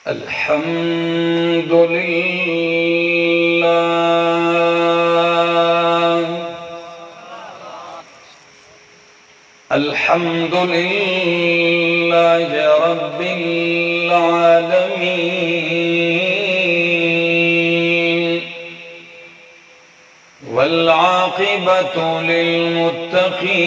الحمد لله الحمد لله رب العالمين والعاقبة للمتقين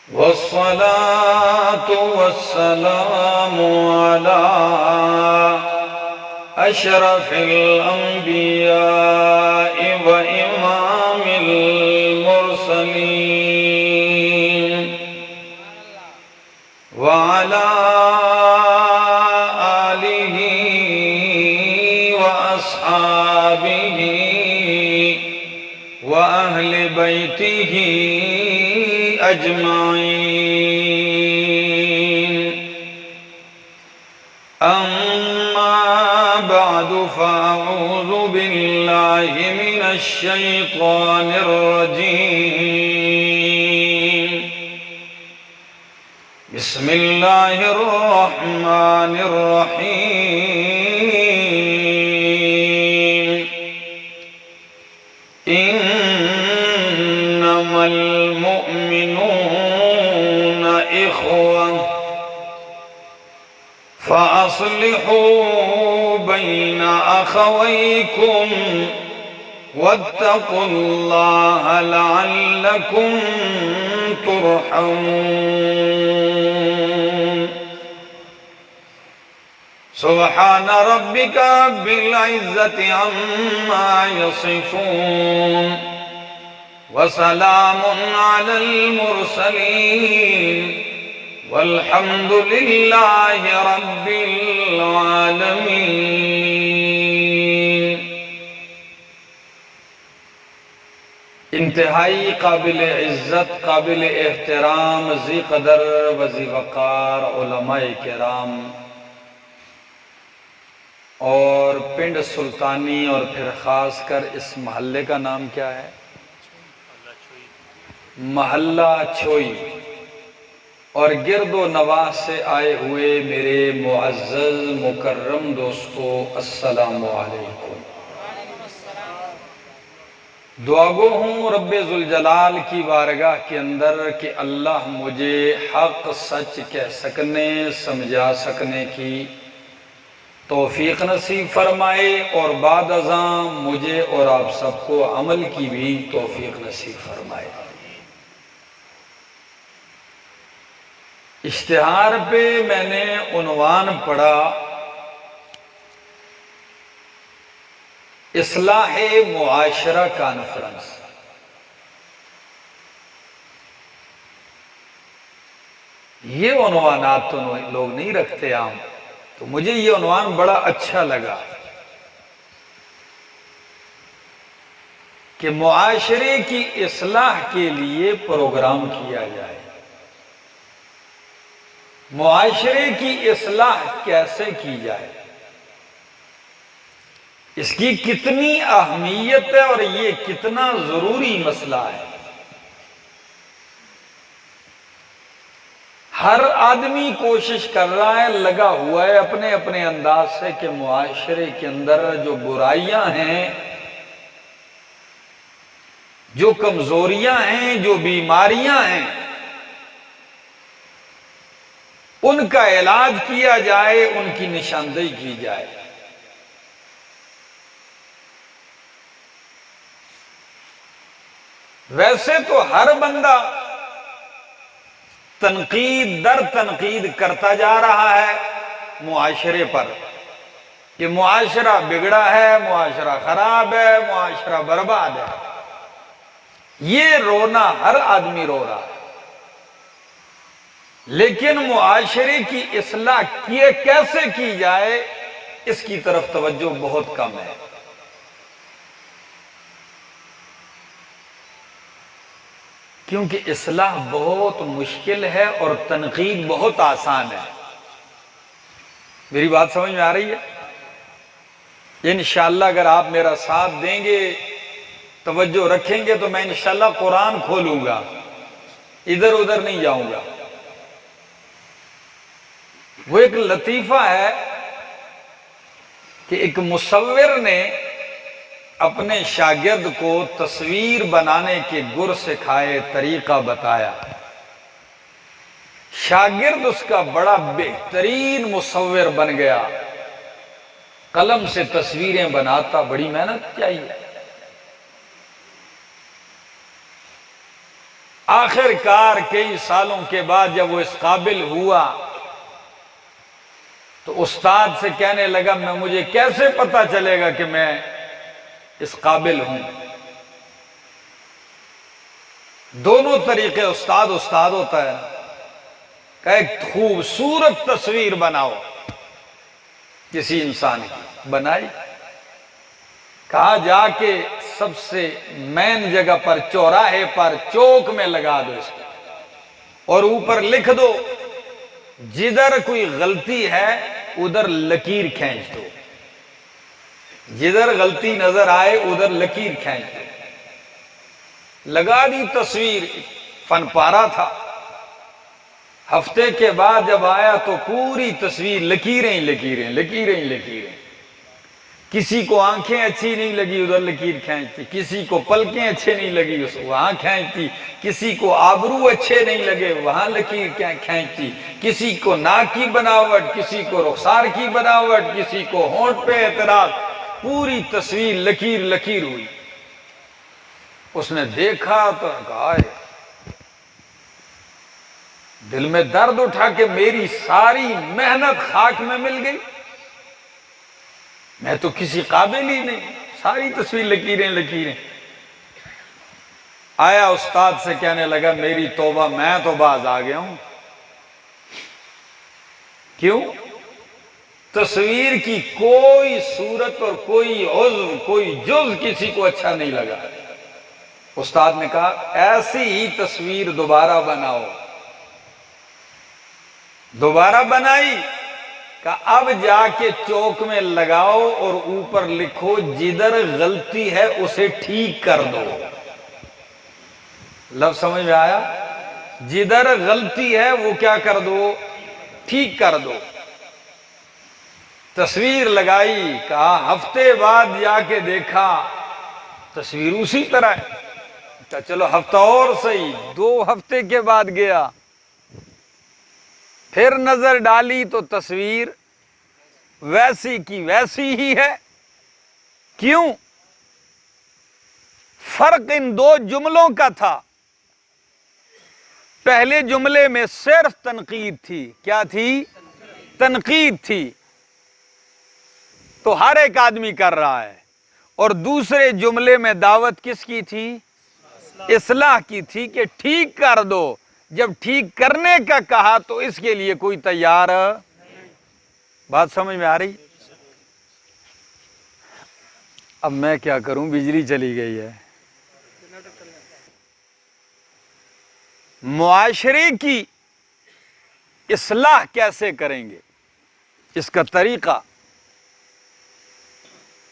والصلاة والسلام على أشرف الأنبياء وإمام المرسلين وعلى آله وأصحابه وأهل بيته أجمعين أما بعد فأعوذ بالله من الشيطان الرجيم بسم الله الرحمن الرحيم إنما المؤمنون إخوة فأصلحوا بين أخويكم واتقوا الله لعلكم ترحمون سبحان ربك رب العزة عما يصفون وسلام على المرسلين والحمد لله رب العالمين۔ انتہائی قابل عزت، قابل احترام، ذی قدر و ذی وقار علماء کرام اور پنڈ سلطانی اور پھر خاص کر اس محلے کا نام کیا ہے؟ محلہ چھوئی، اور گرد و نواح سے آئے ہوئے میرے معزز مکرم دوستو، السلام علیکم۔ دعا گو ہوں رب ذوالجلال کی بارگاہ کے اندر کہ اللہ مجھے حق سچ کہہ سکنے، سمجھا سکنے کی توفیق نصیب فرمائے، اور بعد ازاں مجھے اور آپ سب کو عمل کی بھی توفیق نصیب فرمائے۔ اشتہار پہ میں نے عنوان پڑھا اصلاح معاشرہ کانفرنس۔ یہ عنوانات تو لوگ نہیں رکھتے عام، تو مجھے یہ عنوان بڑا اچھا لگا کہ معاشرے کی اصلاح کے لیے پروگرام کیا جائے۔ معاشرے کی اصلاح کیسے کی جائے، اس کی کتنی اہمیت ہے اور یہ کتنا ضروری مسئلہ ہے۔ ہر آدمی کوشش کر رہا ہے، لگا ہوا ہے اپنے اپنے انداز سے کہ معاشرے کے اندر جو برائیاں ہیں، جو کمزوریاں ہیں، جو بیماریاں ہیں، ان کا علاج کیا جائے، ان کی نشاندہی کی جائے۔ ویسے تو ہر بندہ تنقید در تنقید کرتا جا رہا ہے معاشرے پر کہ معاشرہ بگڑا ہے، معاشرہ خراب ہے، معاشرہ برباد ہے۔ یہ رونا ہر آدمی رو رہا ہے، لیکن معاشرے کی اصلاح کیسے کی جائے، اس کی طرف توجہ بہت کم ہے۔ کیونکہ اصلاح بہت مشکل ہے اور تنقید بہت آسان ہے۔ میری بات سمجھ میں آ رہی ہے؟ انشاءاللہ اگر آپ میرا ساتھ دیں گے، توجہ رکھیں گے، تو میں انشاءاللہ قرآن کھولوں گا، ادھر ادھر نہیں جاؤں گا۔ وہ ایک لطیفہ ہے کہ ایک مصور نے اپنے شاگرد کو تصویر بنانے کے گر سکھائے، طریقہ بتایا۔ شاگرد اس کا بڑا بہترین مصور بن گیا، قلم سے تصویریں بناتا، بڑی محنت چاہیے۔ آخر کار کئی سالوں کے بعد جب وہ اس قابل ہوا تو استاد سے کہنے لگا مجھے کیسے پتا چلے گا کہ میں اس قابل ہوں؟ دونوں طریقے استاد ہوتا ہے کہ ایک خوبصورت تصویر بناؤ کسی انسان کی، بنائی، کہا جا کے سب سے مین جگہ پر، چوراہے پر، چوک میں لگا دو اس کو، اور اوپر لکھ دو جدھر کوئی غلطی ہے ادھر لکیر کھینچ دو، جدھر غلطی نظر آئے ادھر لکیر کھینچ دو۔ لگا دی تصویر، فن پارا تھا۔ ہفتے کے بعد جب آیا تو پوری تصویر لکیریں ہی لکیریں، لکیریں ہی لکیریں۔ کسی کو آنکھیں اچھی نہیں لگی ادھر لکیر کھینچتی، کسی کو پلکیں اچھے نہیں لگی وہاں کھینچتی، کسی کو آبرو اچھے نہیں لگے وہاں لکیر کھینچتی، کسی کو ناک کی بناوٹ، کسی کو رخسار کی بناوٹ، کسی کو ہونٹ پہ اعتراض، پوری تصویر لکیر لکیر ہوئی۔ اس نے دیکھا تو کہا دل میں درد اٹھا کہ میری ساری محنت خاک میں مل گئی، میں تو کسی قابل ہی نہیں، ساری تصویر لکیریں لکیریں۔ آیا استاد سے کہنے لگا میری توبہ، میں تو باز آ گیا ہوں۔ کیوں؟ تصویر کی کوئی صورت اور کوئی عضو، کوئی جز کسی کو اچھا نہیں لگا۔ استاد نے کہا ایسی ہی تصویر دوبارہ بناؤ۔ دوبارہ بنائی، کہ اب جا کے چوک میں لگاؤ اور اوپر لکھو جدھر غلطی ہے اسے ٹھیک کر دو۔ لفظ سمجھ میں آیا؟ جدھر غلطی ہے وہ کیا کر دو؟ ٹھیک کر دو۔ تصویر لگائی، کہا ہفتے بعد جا کے دیکھا تصویر اسی طرح ہے۔ چلو ہفتہ اور صحیح، 2 ہفتے کے بعد گیا، پھر نظر ڈالی تو تصویر ویسی کی ویسی ہی ہے۔ کیوں؟ فرق ان 2 جملوں کا تھا۔ پہلے جملے میں صرف تنقید تھی، کیا تھی؟ تنقید تھی، تو ہر ایک آدمی کر رہا ہے، اور دوسرے جملے میں دعوت کس کی تھی؟ اصلاح کی تھی کہ ٹھیک کر دو۔ جب ٹھیک کرنے کا کہا تو اس کے لیے کوئی تیار، بات سمجھ میں آ رہی؟ اب میں کیا کروں، بجلی چلی گئی ہے۔ معاشرے کی اصلاح کیسے کریں گے، اس کا طریقہ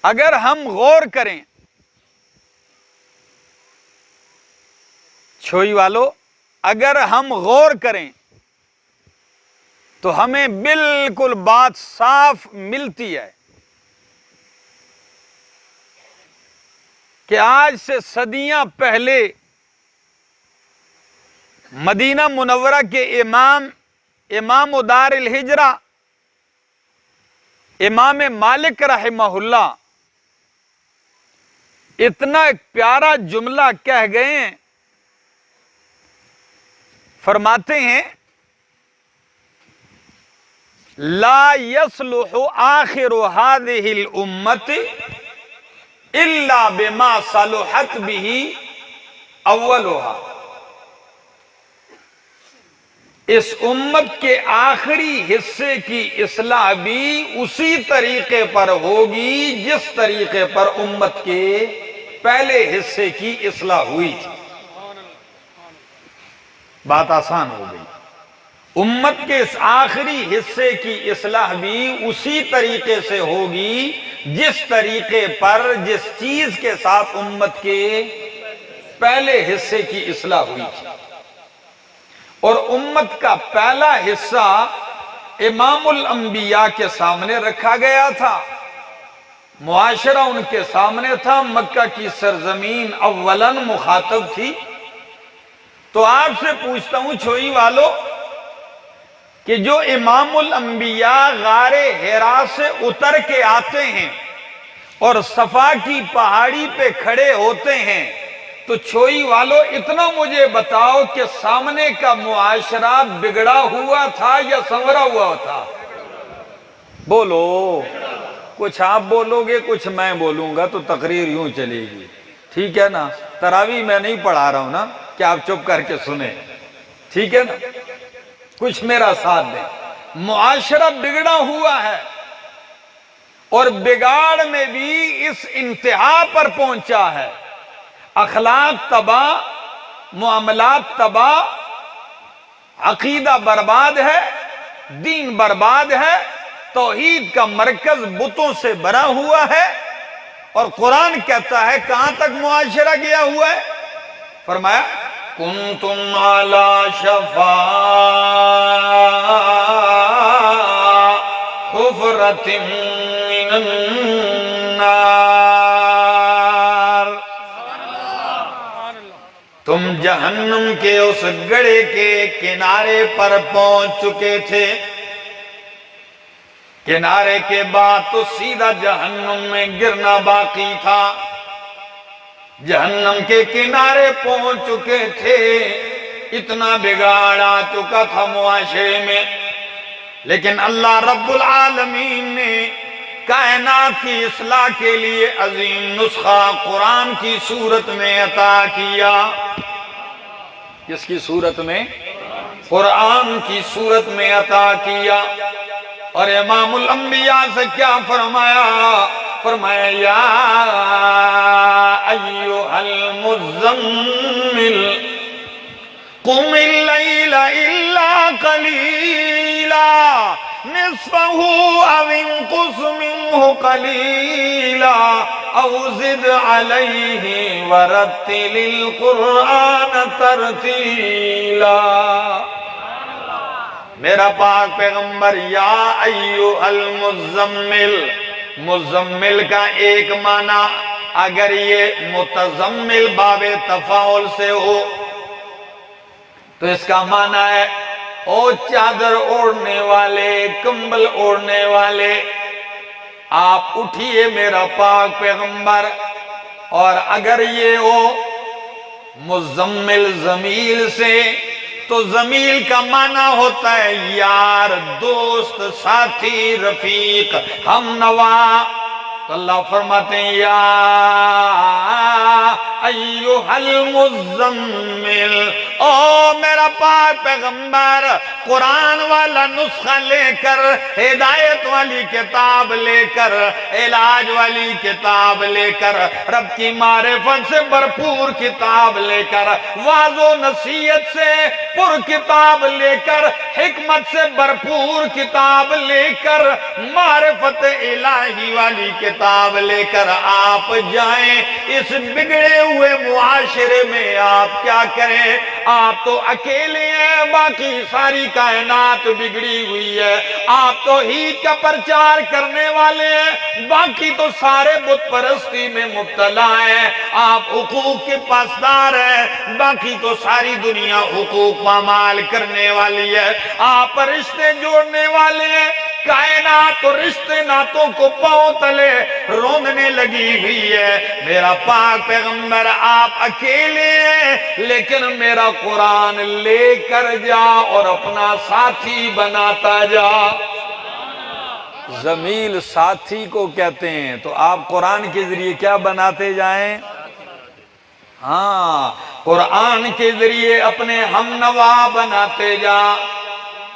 اگر ہم غور کریں، چھوئی والو، اگر ہم غور کریں تو ہمیں بالکل بات صاف ملتی ہے کہ آج سے صدیاں پہلے مدینہ منورہ کے امام دار الہجرہ امام مالک رحمہ اللہ اتنا ایک پیارا جملہ کہہ گئے ہیں، فرماتے ہیں لا يصلح آخر هذه الامت الا بما صلحت به اولها۔ اس امت کے آخری حصے کی اصلاح بھی اسی طریقے پر ہوگی جس طریقے پر امت کے پہلے حصے کی اصلاح ہوئی تھی۔ بات آسان ہو گئی۔ امت کے اس آخری حصے کی اصلاح بھی اسی طریقے سے ہوگی جس طریقے پر، جس چیز کے ساتھ امت کے پہلے حصے کی اصلاح ہوئی تھی۔ اور امت کا پہلا حصہ امام الانبیاء کے سامنے رکھا گیا تھا، معاشرہ ان کے سامنے تھا، مکہ کی سرزمین اولاً مخاطب تھی۔ تو آپ سے پوچھتا ہوں چھوئی والو کہ جو امام الانبیاء غار حرا سے اتر کے آتے ہیں اور صفا کی پہاڑی پہ کھڑے ہوتے ہیں، تو چھوئی والو اتنا مجھے بتاؤ کہ سامنے کا معاشرہ بگڑا ہوا تھا یا سنورا ہوا تھا؟ بولو، کچھ آپ بولو گے کچھ میں بولوں گا تو تقریر یوں چلے گی، ٹھیک ہے نا؟ تراویح میں نہیں پڑھا رہا ہوں نا کہ آپ چپ کر کے سنیں، ٹھیک ہے نا؟ کچھ میرا ساتھ دیں۔ معاشرہ بگڑا ہوا ہے اور بگاڑ میں بھی اس انتہا پر پہنچا ہے، اخلاق تباہ، معاملات تباہ، عقیدہ برباد ہے، دین برباد ہے، توحید کا مرکز بتوں سے بھرا ہوا ہے۔ اور قرآن کہتا ہے کہاں تک معاشرہ گیا ہوا ہے؟ فرمایا کنتم علی شفا حفرۃ من النار، تم جہنم کے اس گڑھے کے کنارے پر پہنچ چکے تھے، کنارے کے بعد تو سیدھا جہنم میں گرنا باقی تھا، جہنم کے کنارے پہنچ چکے تھے، اتنا بگاڑ آ چکا تھا معاشرے میں۔ لیکن اللہ رب العالمین نے کائنات کی اصلاح کے لیے عظیم نسخہ قرآن کی صورت میں عطا کیا۔ کس کی صورت میں؟ قرآن کی صورت میں عطا کیا۔ اور امام الانبیاء سے کیا فرمایا؟ فرمایا یا ایھا المزمل قم اللیل الا قلیلا نصفہ او انقص منہ قلیلا او زد علیہ ورتل القرآن ترتیلا۔ میرا پاک پیغمبر یا ایھا المزمل، مزمل کا ایک معنی اگر یہ متزمل باب تفاعل سے ہو تو اس کا معنی ہے او چادر اوڑھنے والے، کمبل اوڑھنے والے، آپ اٹھئے میرا پاک پیغمبر۔ اور اگر یہ ہو مزمل ضمیر سے تو ضمیر کا معنی ہوتا ہے یار، دوست، ساتھی، رفیق، ہم نوا۔ تو اللہ فرماتے ہیں یا ایھا المزمل، او میرا پاک پیغمبر، قرآن والا نسخہ لے کر، ہدایت والی کتاب لے کر، علاج والی کتاب لے کر، رب کی معرفت سے بھرپور کتاب لے کر، واعظ و نصیحت سے پر کتاب لے کر، حکمت سے بھرپور کتاب لے کر، معرفت الہی والی کتاب لے کر آپ جائیں اس بگڑے ہوئے معاشرے میں۔ آپ کیا کریں؟ آپ تو اکیلے ہیں، باقی ساری کائنات بگڑی ہوئی ہے۔ آپ تو توحید کا پرچار کرنے والے ہیں، باقی تو سارے بت پرستی میں مبتلا ہیں۔ آپ حقوق کے پاسدار ہیں، باقی تو ساری دنیا حقوق پامال کرنے والی ہے۔ آپ رشتے جوڑنے والے ہیں، کائنات اور رشتے ناتوں کو پاؤں تلے روندنے لگی ہوئی ہے۔ میرا پاک پیغمبر آپ اکیلے ہیں، لیکن میرا قرآن لے کر جا اور اپنا ساتھی بناتا جا۔ زمیل ساتھی کو کہتے ہیں، تو آپ قرآن کے ذریعے کیا بناتے جائیں؟ ہاں، قرآن کے ذریعے اپنے ہم نوا بناتے جا۔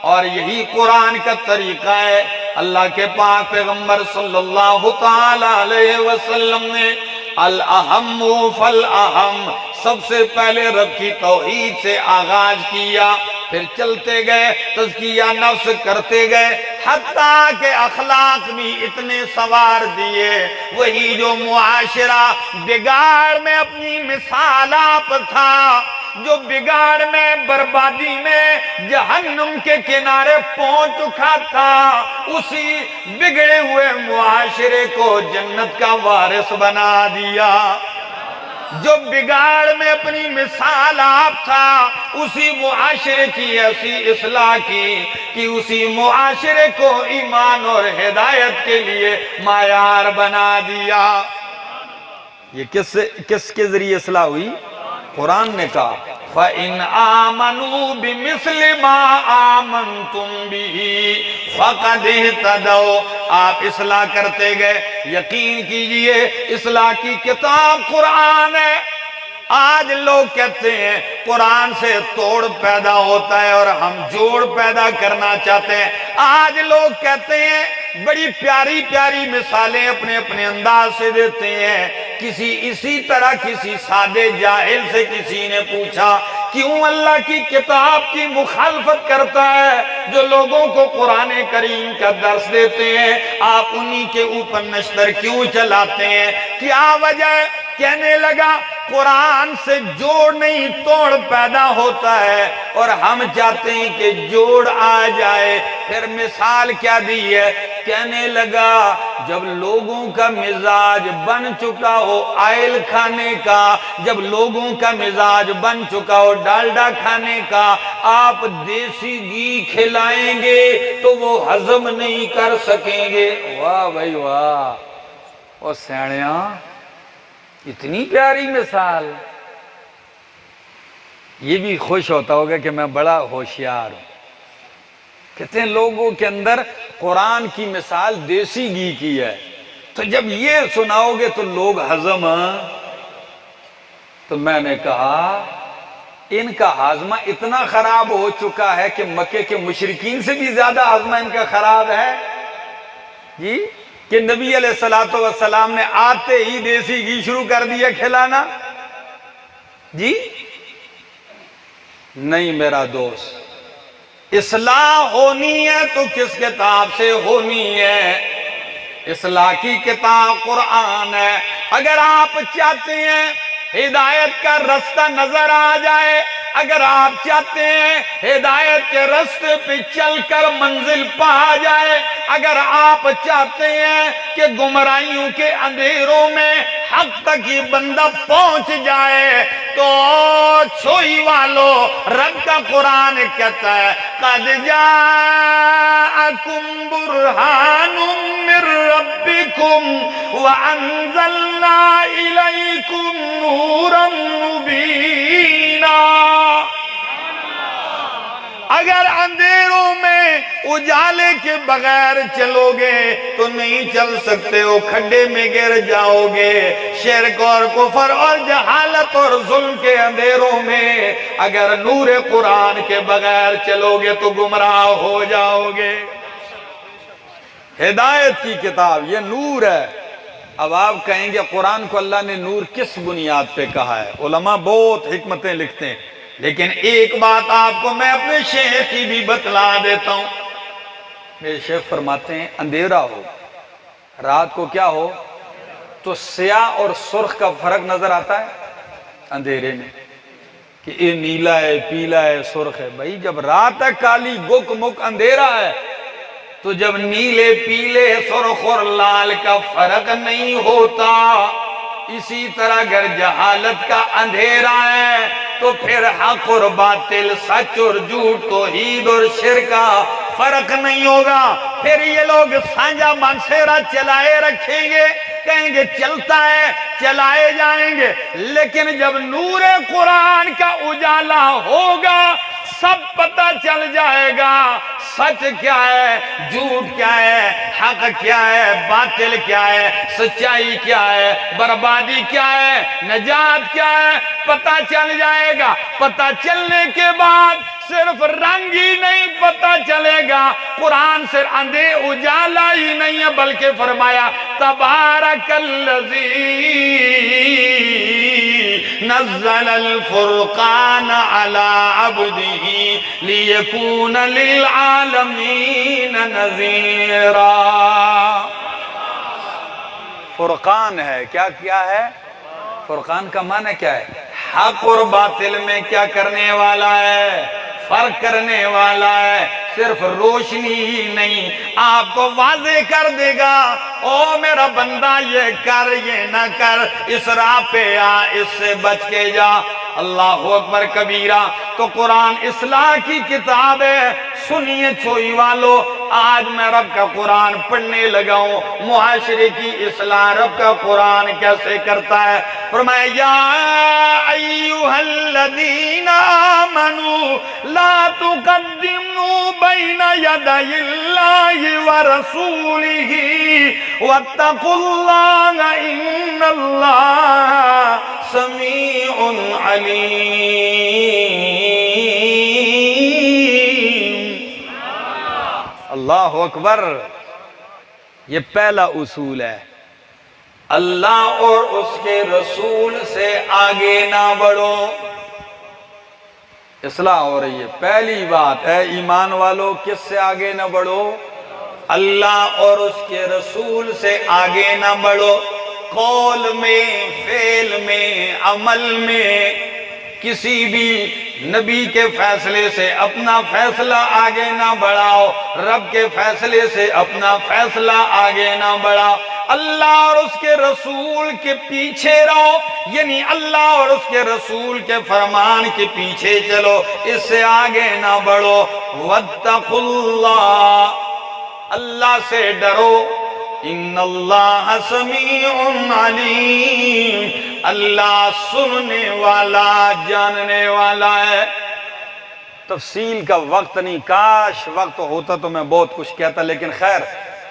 اور یہی قرآن کا طریقہ ہے۔ اللہ کے پاک پیغمبر صلی اللہ تعالی علیہ وسلم نے الاہم فالاہم، سب سے پہلے رب کی توحید سے آغاز کیا، پھر چلتے گئے تزکیہ نفس کرتے گئے، حتیٰ کہ اخلاق بھی اتنے سوار دیے۔ وہی جو معاشرہ بگاڑ میں اپنی مثال آپ تھا، جو بگاڑ میں بربادی میں جہنم کے کنارے پہنچ چکا تھا، اسی بگڑے ہوئے معاشرے کو جنت کا وارث بنا دیا۔ جو بگاڑ میں اپنی مثال آپ تھا، اسی معاشرے کی ایسی اصلاح کی کہ اسی معاشرے کو ایمان اور ہدایت کے لیے معیار بنا دیا۔ یہ کس کے ذریعے اصلاح ہوئی؟ قرآن نے کہا فَإِنْ آمَنُوا بِمِثْلِ مَا آمَنْتُمْ بِهِ فَقَدْ اهْتَدَوْا۔ آپ اصلاح کرتے گئے، یقین کیجئے اصلاح کی کتاب قرآن ہے۔ آج لوگ کہتے ہیں قرآن سے توڑ پیدا ہوتا ہے اور ہم جوڑ پیدا کرنا چاہتے ہیں۔ آج لوگ کہتے ہیں، بڑی پیاری پیاری مثالیں اپنے اپنے انداز سے دیتے ہیں۔ اسی طرح کسی سادے جاہل سے کسی نے پوچھا کیوں اللہ کی کتاب کی مخالفت کرتا ہے جو لوگوں کو قرآن کریم کا درس دیتے ہیں، آپ انہی کے اوپر نشتر کیوں چلاتے ہیں؟ کیا وجہ ہے؟ کہنے لگا قرآن سے جوڑ نہیں توڑ پیدا ہوتا ہے اور ہم چاہتے ہیں کہ جوڑ آ جائے۔ پھر مثال کیا دی ہے؟ کہنے لگا جب لوگوں کا مزاج بن چکا ہو آئل کھانے کا، جب لوگوں کا مزاج بن چکا ہو ڈالڈا کھانے کا، آپ دیسی گھی کھلائیں گے تو وہ ہضم نہیں کر سکیں گے۔ واہ بھائی واہ، اور سیاڑیاں اتنی پیاری مثال۔ یہ بھی خوش ہوتا ہوگا کہ میں بڑا ہوشیار ہوں۔ کہتے ہیں لوگوں کے اندر قرآن کی مثال دیسی گھی کی ہے، تو جب یہ سناؤ گے تو لوگ ہضم۔ تو میں نے کہا ان کا ہاضمہ اتنا خراب ہو چکا ہے کہ مکے کے مشرکین سے بھی زیادہ ہاضمہ ان کا خراب ہے جی، کہ نبی علیہ السلام نے آتے ہی دیسی گھی شروع کر دیا کھلانا جی۔ نہیں میرا دوست، اصلاح ہونی ہے تو کس کتاب سے ہونی ہے؟ اصلاح کی کتاب قرآن ہے۔ اگر آپ چاہتے ہیں ہدایت کا رستہ نظر آ جائے، اگر آپ چاہتے ہیں ہدایت کے رستے پہ چل کر منزل پا جائے، اگر آپ چاہتے ہیں کہ گمراہیوں کے اندھیروں میں حق تک یہ بندہ پہنچ جائے، تو چھوئی والو رب کا قرآن کہتا ہے قَدْ جَاءَكُمْ بُرْحَانٌ مِّن رَبِّكُمْ وَأَنزَلْنَا إِلَيْكُمْ نُورًا مُبِينًا۔ اگر اندھیروں میں اجالے کے بغیر چلو گے تو نہیں چل سکتے ہو، کھڈے میں گر جاؤ گے۔ شرک اور کفر اور جہالت اور ظلم کے اندھیروں میں اگر نور قرآن کے بغیر چلو گے تو گمراہ ہو جاؤ گے۔ ہدایت کی کتاب یہ نور ہے۔ اب آپ کہیں گے قرآن کو اللہ نے نور کس بنیاد پہ کہا ہے؟ علماء بہت حکمتیں لکھتے ہیں، لیکن ایک بات آپ کو میں اپنے شیخ کی بھی بتلا دیتا ہوں۔ میرے شیخ فرماتے ہیں اندھیرا ہو، رات کو کیا ہو تو سیاہ اور سرخ کا فرق نظر آتا ہے اندھیرے میں، کہ یہ نیلا ہے پیلا ہے سرخ ہے۔ بھائی جب رات ہے کالی گک مک اندھیرا ہے، تو جب نیلے پیلے سرخ اور لال کا فرق نہیں ہوتا، اسی طرح اگر جہالت کا اندھیرا ہے تو پھر حق اور باطل، سچ اور جھوٹ، توحید اور شرک کا فرق نہیں ہوگا۔ پھر یہ لوگ سانجا منصیرہ چلائے رکھیں گے، کہیں گے چلتا ہے چلائے جائیں گے، لیکن جب نور قرآن کا اجالا ہوگا سب پتہ چل جائے گا سچ کیا ہے، جھوٹ کیا ہے، حق کیا ہے، باطل کیا ہے، سچائی کیا ہے، بربادی کیا ہے، نجات کیا ہے، پتہ چل جائے گا۔ پتہ چلنے کے بعد صرف رنگ ہی نہیں پتہ چلے گا، قرآن سے اندھے اجالا ہی نہیں ہے، بلکہ فرمایا تبارک الذی نزل الفرقان على عبده ليكون للعالمین نذیرا۔ فرقان ہے، کیا ہے؟ فرقان کا معنی کیا ہے؟ حق اور باطل میں کیا کرنے والا ہے؟ فرق کرنے والا ہے۔ صرف روشنی ہی نہیں، آپ کو واضح کر دے گا، او میرا بندہ یہ کر، یہ نہ کر، اس راہ پہ آ، اس سے بچ کے جا۔ اللہ اکبر کبیرہ۔ تو قرآن اصلاح کی کتاب ہے۔ سنیے چھوئی والو، آج میں رب کا قرآن پڑھنے لگا ہوں، معاشرے کی اصلاح رب کا قرآن کیسے کرتا ہے۔ فرمایا یا ایھا الذین آمنوا لا تقدموا بین یدی اللہ ورسولہ واتقوا اللہ ان اللہ سمیع علیم۔ اللہ اکبر۔ یہ پہلا اصول ہے، اللہ اور اس کے رسول سے آگے نہ بڑھو۔ اصلاح ہو رہی ہے، پہلی بات ہے ایمان والو، کس سے آگے نہ بڑھو؟ اللہ اور اس کے رسول سے آگے نہ بڑھو، قول میں، فعل میں، عمل میں۔ کسی بھی نبی کے فیصلے سے اپنا فیصلہ آگے نہ بڑھاؤ، رب کے فیصلے سے اپنا فیصلہ آگے نہ بڑھاؤ۔ اللہ اور اس کے رسول کے پیچھے رہو، یعنی اللہ اور اس کے رسول کے فرمان کے پیچھے چلو، اس سے آگے نہ بڑھو۔ واتقوا اللہ، اللہ سے ڈرو، ان اللہ سمیع علیم، اللہ سننے والا، جاننے والا ہے۔ تفصیل کا وقت نہیں، کاش وقت ہوتا تو میں بہت کچھ کہتا، لیکن خیر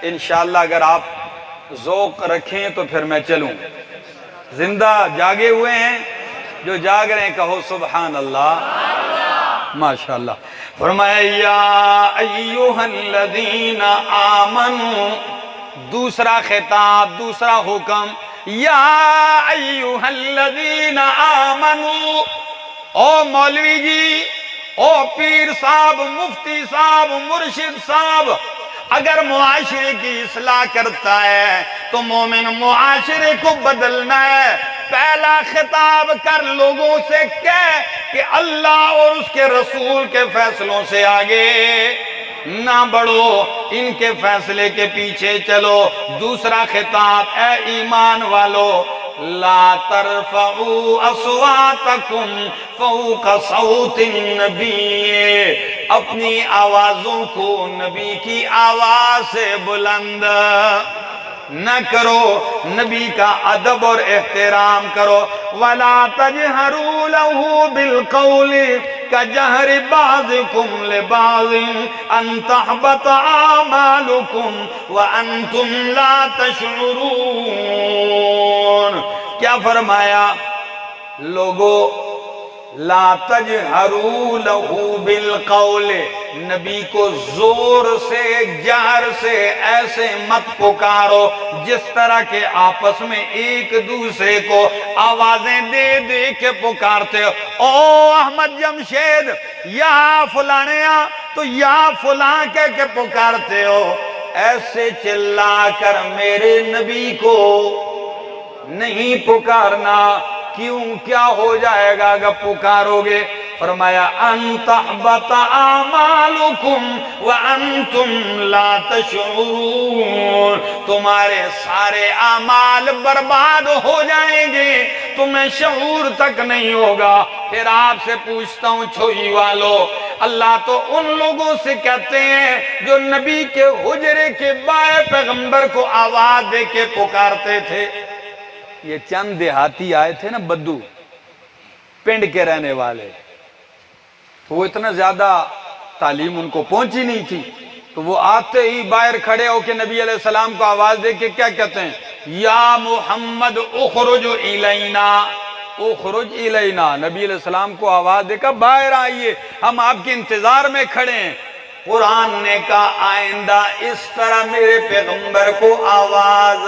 انشاءاللہ اگر آپ ذوق رکھیں تو پھر میں چلوں۔ زندہ جاگے ہوئے ہیں؟ جو جاگ رہے ہیں کہو سبحان اللہ، ماشاءاللہ۔ فرمایا یا ایھا الذین آمنوا، دوسرا خطاب، دوسرا حکم، یا ایھا الذین آمنوا، او مولوی جی، او پیر صاحب، مفتی صاحب، مرشد صاحب، اگر معاشرے کی اصلاح کرتا ہے تو مومن معاشرے کو بدلنا ہے۔ پہلا خطاب کر لوگوں سے کہہ کہ اللہ اور اس کے رسول کے فیصلوں سے آگے نہ بڑھو، ان کے فیصلے کے پیچھے چلو۔ دوسرا خطاب، اے ایمان والو، لا ترفعوا اصواتکم فوق صوت النبی، اپنی آوازوں کو نبی کی آواز سے بلند نہ کرو، نبی کا ادب اور احترام کرو۔ وَلَا تَجْهَرُوا لَهُ بِالْقَوْلِ كَجَهْرِ بَعْضِكُمْ لِبَعْضٍ أَن تَحْبَطَ أَعْمَالُكُمْ وَأَنْتُمْ لَا تَشْعُرُونَ۔ کیا فرمایا؟ لوگو لا تجہروا لہو بالقول، نبی کو زور سے، جہر سے ایسے مت پکارو جس طرح کے آپس میں ایک دوسرے کو آوازیں دے دے کے پکارتے ہو۔ او احمد جمشید، یا فلانیاں، تو یا فلاں کہہ کے پکارتے ہو، ایسے چلا کر میرے نبی کو نہیں پکارنا۔ کیوں؟ کیا ہو جائے گا اگر پکارو گے؟ فرمایا ان تحبط اعمالکم وانتم لا تشعرون، تمہارے سارے اعمال برباد ہو جائیں گے، تمہیں شعور تک نہیں ہوگا۔ پھر آپ سے پوچھتا ہوں چھوئی والو، اللہ تو ان لوگوں سے کہتے ہیں جو نبی کے حجرے کے باہر پیغمبر کو آواز دے کے پکارتے تھے۔ یہ چند دیہاتی آئے تھے نا، بدو پنڈ کے رہنے والے، تو وہ اتنا زیادہ تعلیم ان کو پہنچی نہیں تھی، تو وہ آتے ہی باہر کھڑے ہو کے نبی علیہ السلام کو آواز دے کے کیا کہتے ہیں؟ یا محمد اخرج الینا، اخرج الینا، نبی علیہ السلام کو آواز دے کر باہر آئیے، ہم آپ کے انتظار میں کھڑے ہیں۔ قرآن نے کہا آئندہ اس طرح میرے پیغمبر کو آواز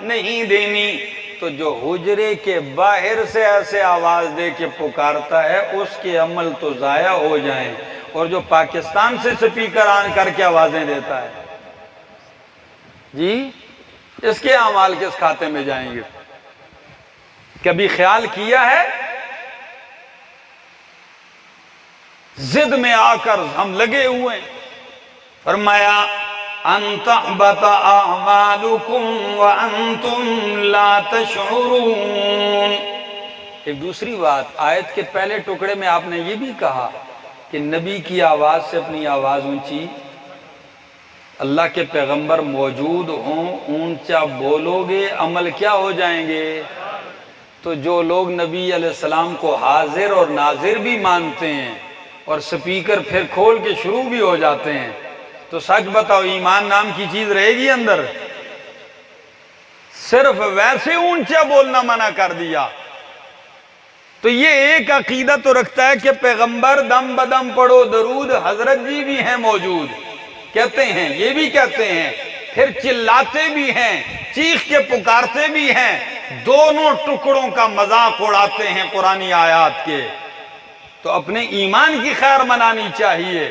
نہیں دینی۔ تو جو حجرے کے باہر سے ایسے آواز دے کے پکارتا ہے اس کے عمل تو ضائع ہو جائیں، اور جو پاکستان سے سپیکر آن کر کے آوازیں دیتا ہے، جی اس کے اعمال کس کھاتے میں جائیں گے؟ کبھی خیال کیا ہے ضد میں آ کر ہم لگے ہوئے ہیں۔ فرمایا ان تحبط اعمالکم وانتم لا تشعرون۔ ایک دوسری بات، آیت کے پہلے ٹکڑے میں آپ نے یہ بھی کہا کہ نبی کی آواز سے اپنی آواز اونچی، اللہ کے پیغمبر موجود ہوں، اونچا بولو گے عمل کیا ہو جائیں گے؟ تو جو لوگ نبی علیہ السلام کو حاضر اور ناظر بھی مانتے ہیں اور سپیکر پھر کھول کے شروع بھی ہو جاتے ہیں، تو سچ بتاؤ ایمان نام کی چیز رہے گی اندر؟ صرف ویسے اونچا بولنا منع کر دیا۔ تو یہ ایک عقیدہ تو رکھتا ہے کہ پیغمبر دم بدم پڑھو درود، حضرت جی بھی ہیں موجود، کہتے ہیں، یہ بھی کہتے ہیں، پھر چلاتے بھی ہیں، چیخ کے پکارتے بھی ہیں، دونوں ٹکڑوں کا مذاق اڑاتے ہیں قرآنی آیات کے۔ تو اپنے ایمان کی خیر منانی چاہیے،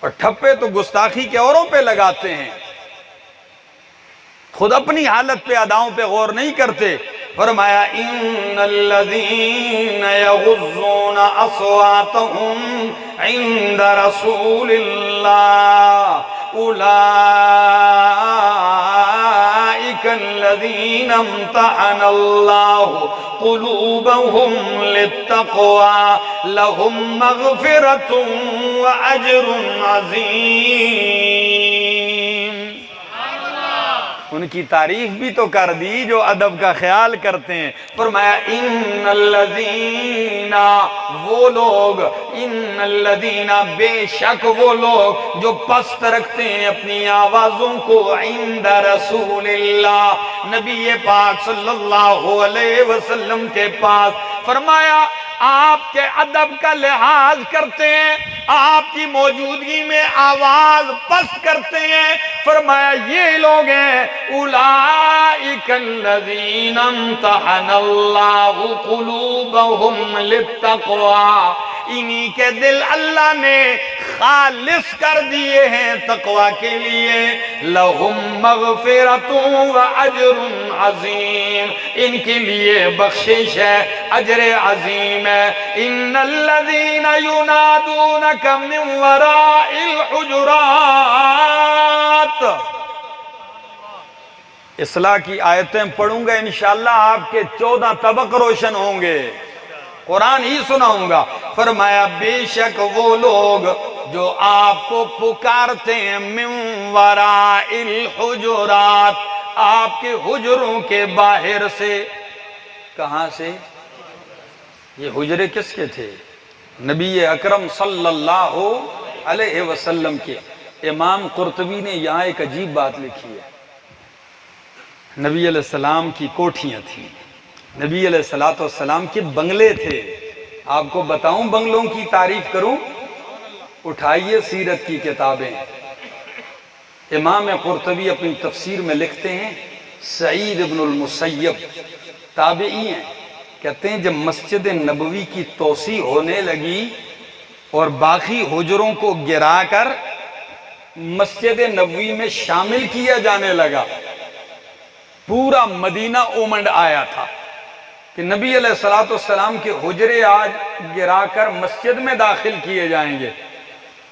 اور ٹھپے تو گستاخی کے اوروں پہ لگاتے ہیں، خود اپنی حالت پہ اداؤں پہ غور نہیں کرتے۔ فرمایا ان الذین یغضون اصواتهم عند رسول اللہ اولئک الذین امتحن اللہ قلوبهم للتقوى لهم مغفرۃ واجر عظیم۔ ان کی تعریف بھی تو کر دی جو ادب کا خیال کرتے ہیں۔ فرمایا ان الذین، وہ لوگ، ان الذین، بے شک وہ لوگ جو پست رکھتے ہیں اپنی آوازوں کو عند رسول اللہ، نبی پاک صلی اللہ علیہ وسلم کے پاس۔ فرمایا آپ کے ادب کا لحاظ کرتے ہیں، آپ کی موجودگی میں آواز پست کرتے ہیں۔ فرمایا یہ لوگ ہیں اولئک الذین امتحن اللہ قلوبهم للتقوی، انہی کے دل اللہ نے خالص کر دیے ہیں تقوی کے لیے۔ لہم مغفرۃ واجر عظیم، ان کے لیے بخشش ہے، اجر عظیم ہے۔ ان الذین ینادونک من وراء الحجرات، اصلاح کی آیتیں پڑھوں گا انشاءاللہ، آپ کے 14 طبق روشن ہوں گے، قرآن ہی سناؤں گا۔ فرمایا بے شک وہ لوگ جو آپ کو پکارتے ہیں من وراء الحجرات، آپ کے حجروں کے باہر سے۔ کہاں سے؟ یہ حجرے کس کے تھے؟ نبی اکرم صلی اللہ علیہ وسلم کے۔ امام قرطبی نے یہاں ایک عجیب بات لکھی ہے، نبی علیہ السلام کی کوٹھیاں تھیں، نبی علیہ السلام کے بنگلے تھے۔ آپ کو بتاؤں بنگلوں کی تعریف کروں؟ اٹھائیے سیرت کی کتابیں۔ امام قرطبی اپنی تفسیر میں لکھتے ہیں، سعید ابن المسیب تابعی ہیں، کہتے ہیں جب مسجد نبوی کی توسیع ہونے لگی اور باقی حجروں کو گرا کر مسجد نبوی میں شامل کیا جانے لگا، پورا مدینہ اومنڈ آیا تھا کہ نبی علیہ السلام کے حجرے آج گرا کر مسجد میں داخل کیے جائیں گے۔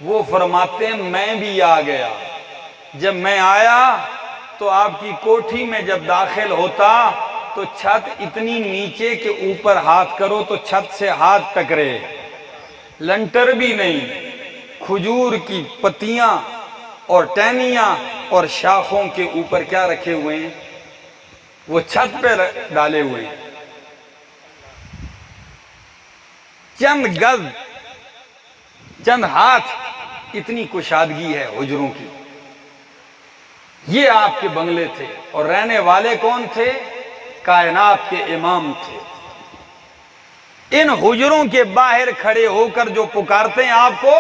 وہ فرماتے ہیں میں بھی آ گیا، جب میں آیا تو آپ کی کوٹھی میں جب داخل ہوتا تو چھت اتنی نیچے کہ اوپر ہاتھ کرو تو چھت سے ہاتھ ٹکرے، لنٹر بھی نہیں، کھجور کی پتیاں اور ٹہنیاں اور شاخوں کے اوپر کیا رکھے ہوئے ہیں؟ وہ چھت پہ ڈالے ہوئے ہیں۔ چند گز، چند ہاتھ، اتنی کشادگی ہے حجروں کی۔ یہ آپ کے بنگلے تھے، اور رہنے والے کون تھے؟ کائنات کے امام تھے۔ ان حجروں کے باہر کھڑے ہو کر جو پکارتے ہیں آپ کو،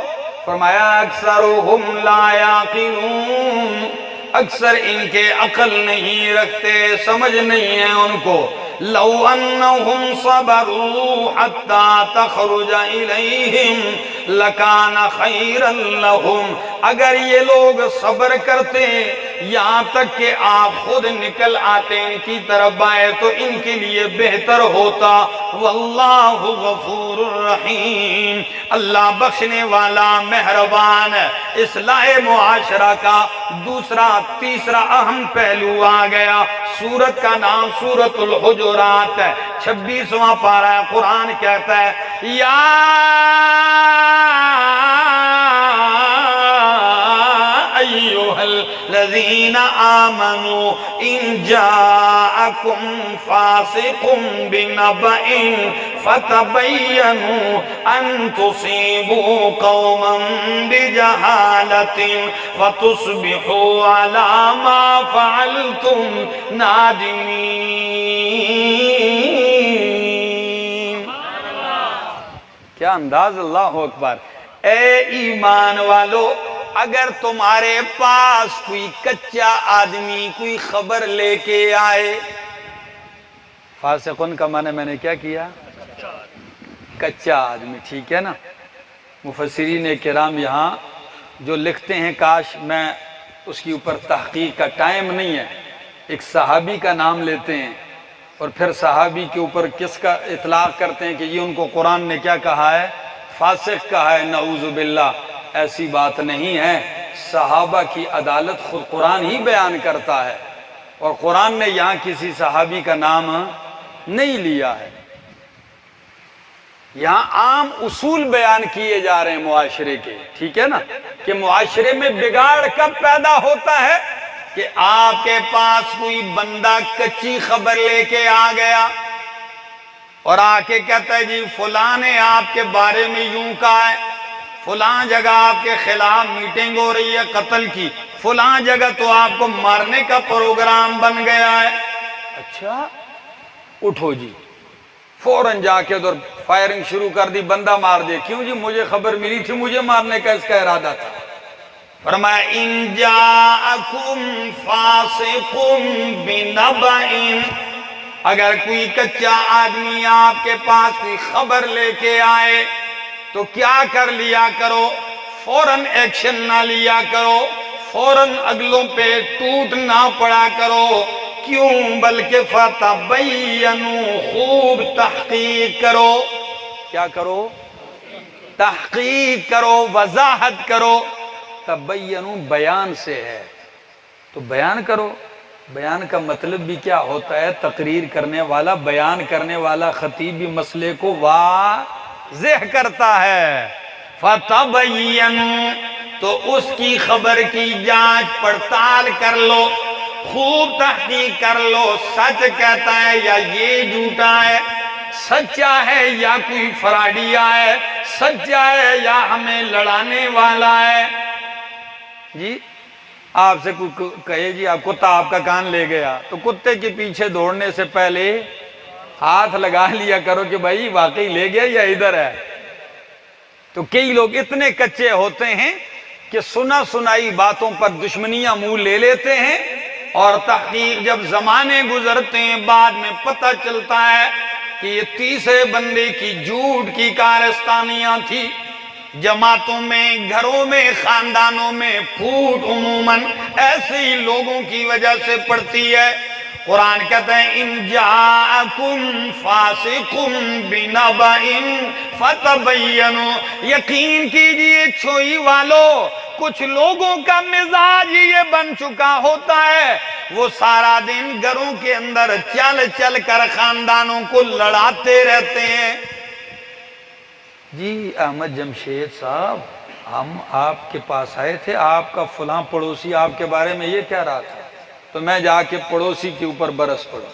فرمایا اکثرہم لا یعقلون، اکثر ان کے عقل نہیں رکھتے، سمجھ نہیں ہے ان کو۔ لو انہم صبروا حتی تخرج الیہم لکان خیرا لہم، اگر یہ لوگ صبر کرتے یہاں تک کہ آپ خود نکل آتے ان کی طرف آئے تو ان کے لیے بہتر ہوتا۔ واللہ غفور الرحیم، اللہ بخشنے والا مہربان۔ اصلاح معاشرہ کا تیسرا اہم پہلو آ گیا۔ سورت کا نام سورت الحجرات ہے، 26واں پارہ ہے۔ قرآن کہتا ہے یا ایھا الذین آمنوا ان جاءکم فاسق بنبأ فتبینوا ان تصیبوا قوما بجہالۃ فتصبحوا علی ما فعلتم نادمین۔ کیا انداز، اللہ اکبر۔ اے ایمان والو، اگر تمہارے پاس کوئی کچا آدمی کوئی خبر لے کے آئے، فاسقن کا معنی میں نے کیا کیا؟ کچا آدمی، ٹھیک ہے نا؟ مفسرین کرام یہاں جو لکھتے ہیں، کاش میں اس کی اوپر تحقیق کا ٹائم نہیں ہے، ایک صحابی کا نام لیتے ہیں اور پھر صحابی کے اوپر کس کا اطلاق کرتے ہیں کہ یہ ان کو قرآن نے کیا کہا ہے؟ فاسق کہا ہے۔ نعوذ باللہ، ایسی بات نہیں ہے۔ صحابہ کی عدالت خود قرآن ہی بیان کرتا ہے، اور قرآن نے یہاں کسی صحابی کا نام نہیں لیا ہے۔ یہاں عام اصول بیان کیے جا رہے ہیں معاشرے کے، ٹھیک ہے نا؟ کہ معاشرے میں بگاڑ کب پیدا ہوتا ہے؟ کہ آپ کے پاس کوئی بندہ کچی خبر لے کے آ گیا اور آ کے کہتا ہے جی فلاں نے آپ کے بارے میں یوں کہا ہے، فلاں جگہ آپ کے خلاف میٹنگ ہو رہی ہے قتل کی، فلاں جگہ تو آپ کو مارنے کا پروگرام بن گیا ہے۔ اچھا، اٹھو جی، فوراً جا کے ادھر فائرنگ شروع کر دی، بندہ مار دے۔ کیوں جی؟ مجھے خبر ملی تھی، مجھے مارنے کا اس کا ارادہ تھا۔ فرمایا ان جاءکم فاسق بنبأ، اگر کوئی کچا آدمی آپ کے پاس کوئی خبر لے کے آئے تو کیا کر لیا کرو؟ فوراً ایکشن نہ لیا کرو، فوراً اگلوں پہ ٹوٹ نہ پڑا کرو۔ کیوں؟ بلکہ فتبینوا، خوب تحقیق کرو۔ کیا کرو؟ تحقیق کرو، وضاحت کرو۔ تبینوا بیان سے ہے، تو بیان کرو۔ بیان کا مطلب بھی کیا ہوتا ہے؟ تقریر کرنے والا، بیان کرنے والا خطیب بھی مسئلے کو واضح کرتا ہے۔ فتبینوا، تو اس کی خبر کی جانچ پڑتال کر لو، خوب تحقیق کر لو، سچ کہتا ہے یا یہ جھوٹا ہے، سچا ہے یا کوئی فراڈیا ہے، سچا ہے یا ہمیں لڑانے والا ہے۔ جی آپ سے کوئی کہے جی آپ کتا آپ کا کان لے گیا، تو کتے کے پیچھے دوڑنے سے پہلے ہاتھ لگا لیا کرو کہ بھائی واقعی لے گیا یا ادھر ہے۔ تو کئی لوگ اتنے کچے ہوتے ہیں کہ سنا سنائی باتوں پر دشمنیاں منہ لے لیتے ہیں، اور تحقیق جب زمانے گزرتے ہیں بعد میں پتہ چلتا ہے کہ یہ تیسرے بندے کی جھوٹ کی کارستانیاں تھی۔ جماعتوں میں، گھروں میں، خاندانوں میں پھوٹ عموماً ایسے ہی لوگوں کی وجہ سے پڑتی ہے۔ قرآن کہتا ہے ان جاءکم فاسق بنبأ فتبینوا، یقین کیجئے چھوئی والو، کچھ لوگوں کا مزاج یہ بن چکا ہوتا ہے، وہ سارا دن گھروں کے اندر چل چل کر خاندانوں کو لڑاتے رہتے ہیں۔ جی احمد جمشید صاحب، ہم آپ کے پاس آئے تھے، آپ کا فلاں پڑوسی آپ کے بارے میں یہ کہہ رہا تھا، تو میں جا کے پڑوسی کے اوپر برس پڑوں۔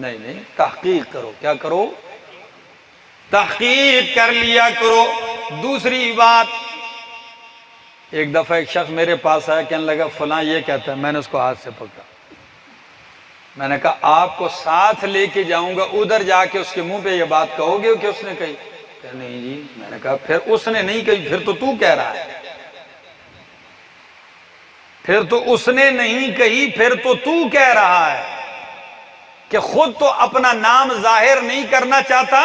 نہیں، تحقیق کرو۔ کیا کرو؟ تحقیق کر لیا کرو۔ دوسری بات، ایک دفعہ ایک شخص میرے پاس آیا، کہنے لگا فلاں یہ کہتا ہے، میں نے اس کو ہاتھ سے پکڑا، میں نے کہا آپ کو ساتھ لے کے جاؤں گا، ادھر جا کے اس کے منہ پہ یہ بات کہو گے کہ اس نے کہی؟ کہ نہیں جی۔ میں نے کہا پھر اس نے نہیں کہی، پھر تو کہہ رہا ہے، پھر تو اس نے نہیں کہی، پھر تو کہہ رہا ہے کہ خود تو اپنا نام ظاہر نہیں کرنا چاہتا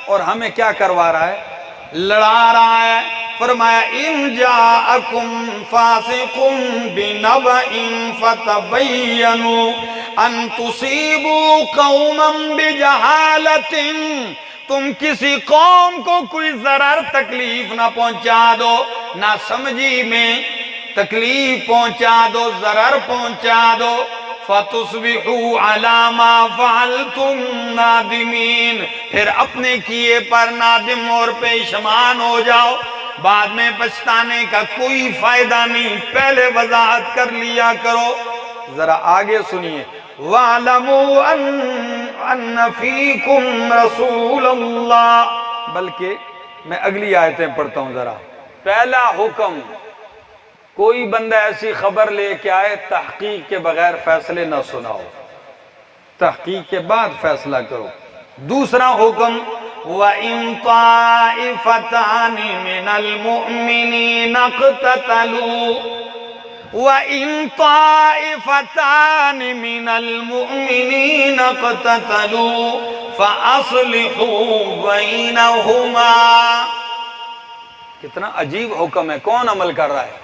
اور ہمیں کیا کروا رہا ہے؟ لڑا رہا ہے. فرمایا ان جاءکم فاسق بنبأ فتبینوا ان تصیبوا قوما بجہالۃ، تم کسی قوم کو کوئی ضرر تکلیف نہ پہنچا دو، نہ سمجھی میں تکلیف پہنچا دو، ضرر پہنچا دو، فَتُصْبِحُوا عَلَى مَا فَعَلْتُمْ نَادِمِينَ، پھر اپنے کیے پر نادم اور پشیمان ہو جاؤ، بعد میں پچھتانے کا کوئی فائدہ نہیں، پہلے وضاحت کر لیا کرو. ذرا آگے سنیے. وَاعْلَمُوا أَنَّ فِيكُمْ رَسُولَ اللَّهِ، بلکہ میں اگلی آیتیں پڑھتا ہوں ذرا. پہلا حکم، کوئی بندہ ایسی خبر لے کے آئے تحقیق کے بغیر فیصلے نہ سناؤ، تحقیق کے بعد فیصلہ کرو. دوسرا حکم وَإِن طَائِفَتَانِ مِنَ الْمُؤْمِنِينَ اقْتَتَلُوا وَإِن طَائِفَتَانِ مِنَ الْمُؤْمِنِينَ اقْتَتَلُوا فَأَصْلِحُوا بَيْنَهُمَا. کتنا عجیب حکم ہے، کون عمل کر رہا ہے؟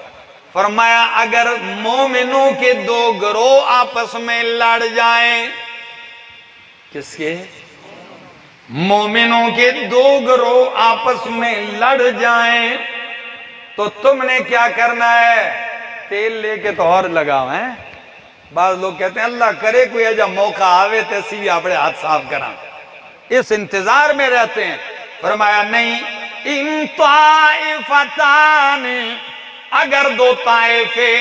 فرمایا اگر مومنوں کے دو گروہ آپس میں لڑ جائیں، کس کے؟ مومنوں کے دو گروہ آپس میں لڑ جائیں تو تم نے کیا کرنا ہے؟ تیل لے کے تو اور لگاؤ ہیں. بعض لوگ کہتے ہیں اللہ کرے کوئی ایجا موقع آوے تے اسی بھی اپنے ہاتھ صاف کرا، اس انتظار میں رہتے ہیں. فرمایا نہیں، ان طائفتان، اگر دو طائفے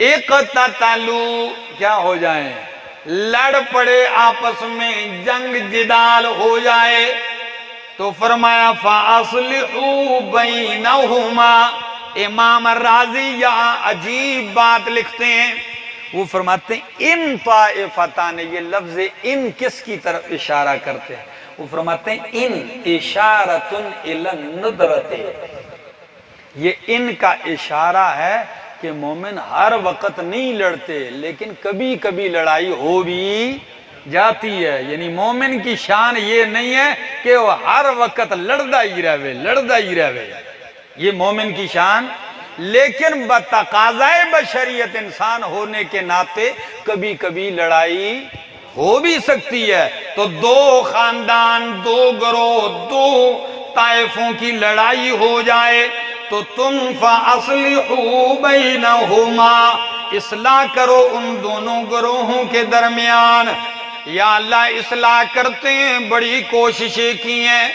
اقتتلوا، کیا ہو جائیں؟ لڑ پڑے، آپس میں جنگ جدال ہو جائے، تو فرمایا فَأَصْلِحُوا بَيْنَهُمَا. امام رازی یہاں عجیب بات لکھتے ہیں، وہ فرماتے ہیں ان طائفتان، یہ لفظ ان کس کی طرف اشارہ کرتے ہیں؟ وہ فرماتے ہیں ان اشارۃ الی الندرۃ، یہ ان کا اشارہ ہے کہ مومن ہر وقت نہیں لڑتے، لیکن کبھی کبھی لڑائی ہو بھی جاتی ہے. یعنی مومن کی شان یہ نہیں ہے کہ وہ ہر وقت لڑدا ہی رہے، یہ مومن کی شان. لیکن بتقاضائے بشریت انسان ہونے کے ناطے کبھی کبھی لڑائی ہو بھی سکتی ہے. تو دو خاندان، دو گروہ، دو طائفوں کی لڑائی ہو جائے تو تم فَأَصْلِحُوا بَيْنَهُمَا، اصلاح کرو ان دونوں گروہوں کے درمیان. یا اللہ اصلاح کرتے ہیں، بڑی کوششیں کی ہیں،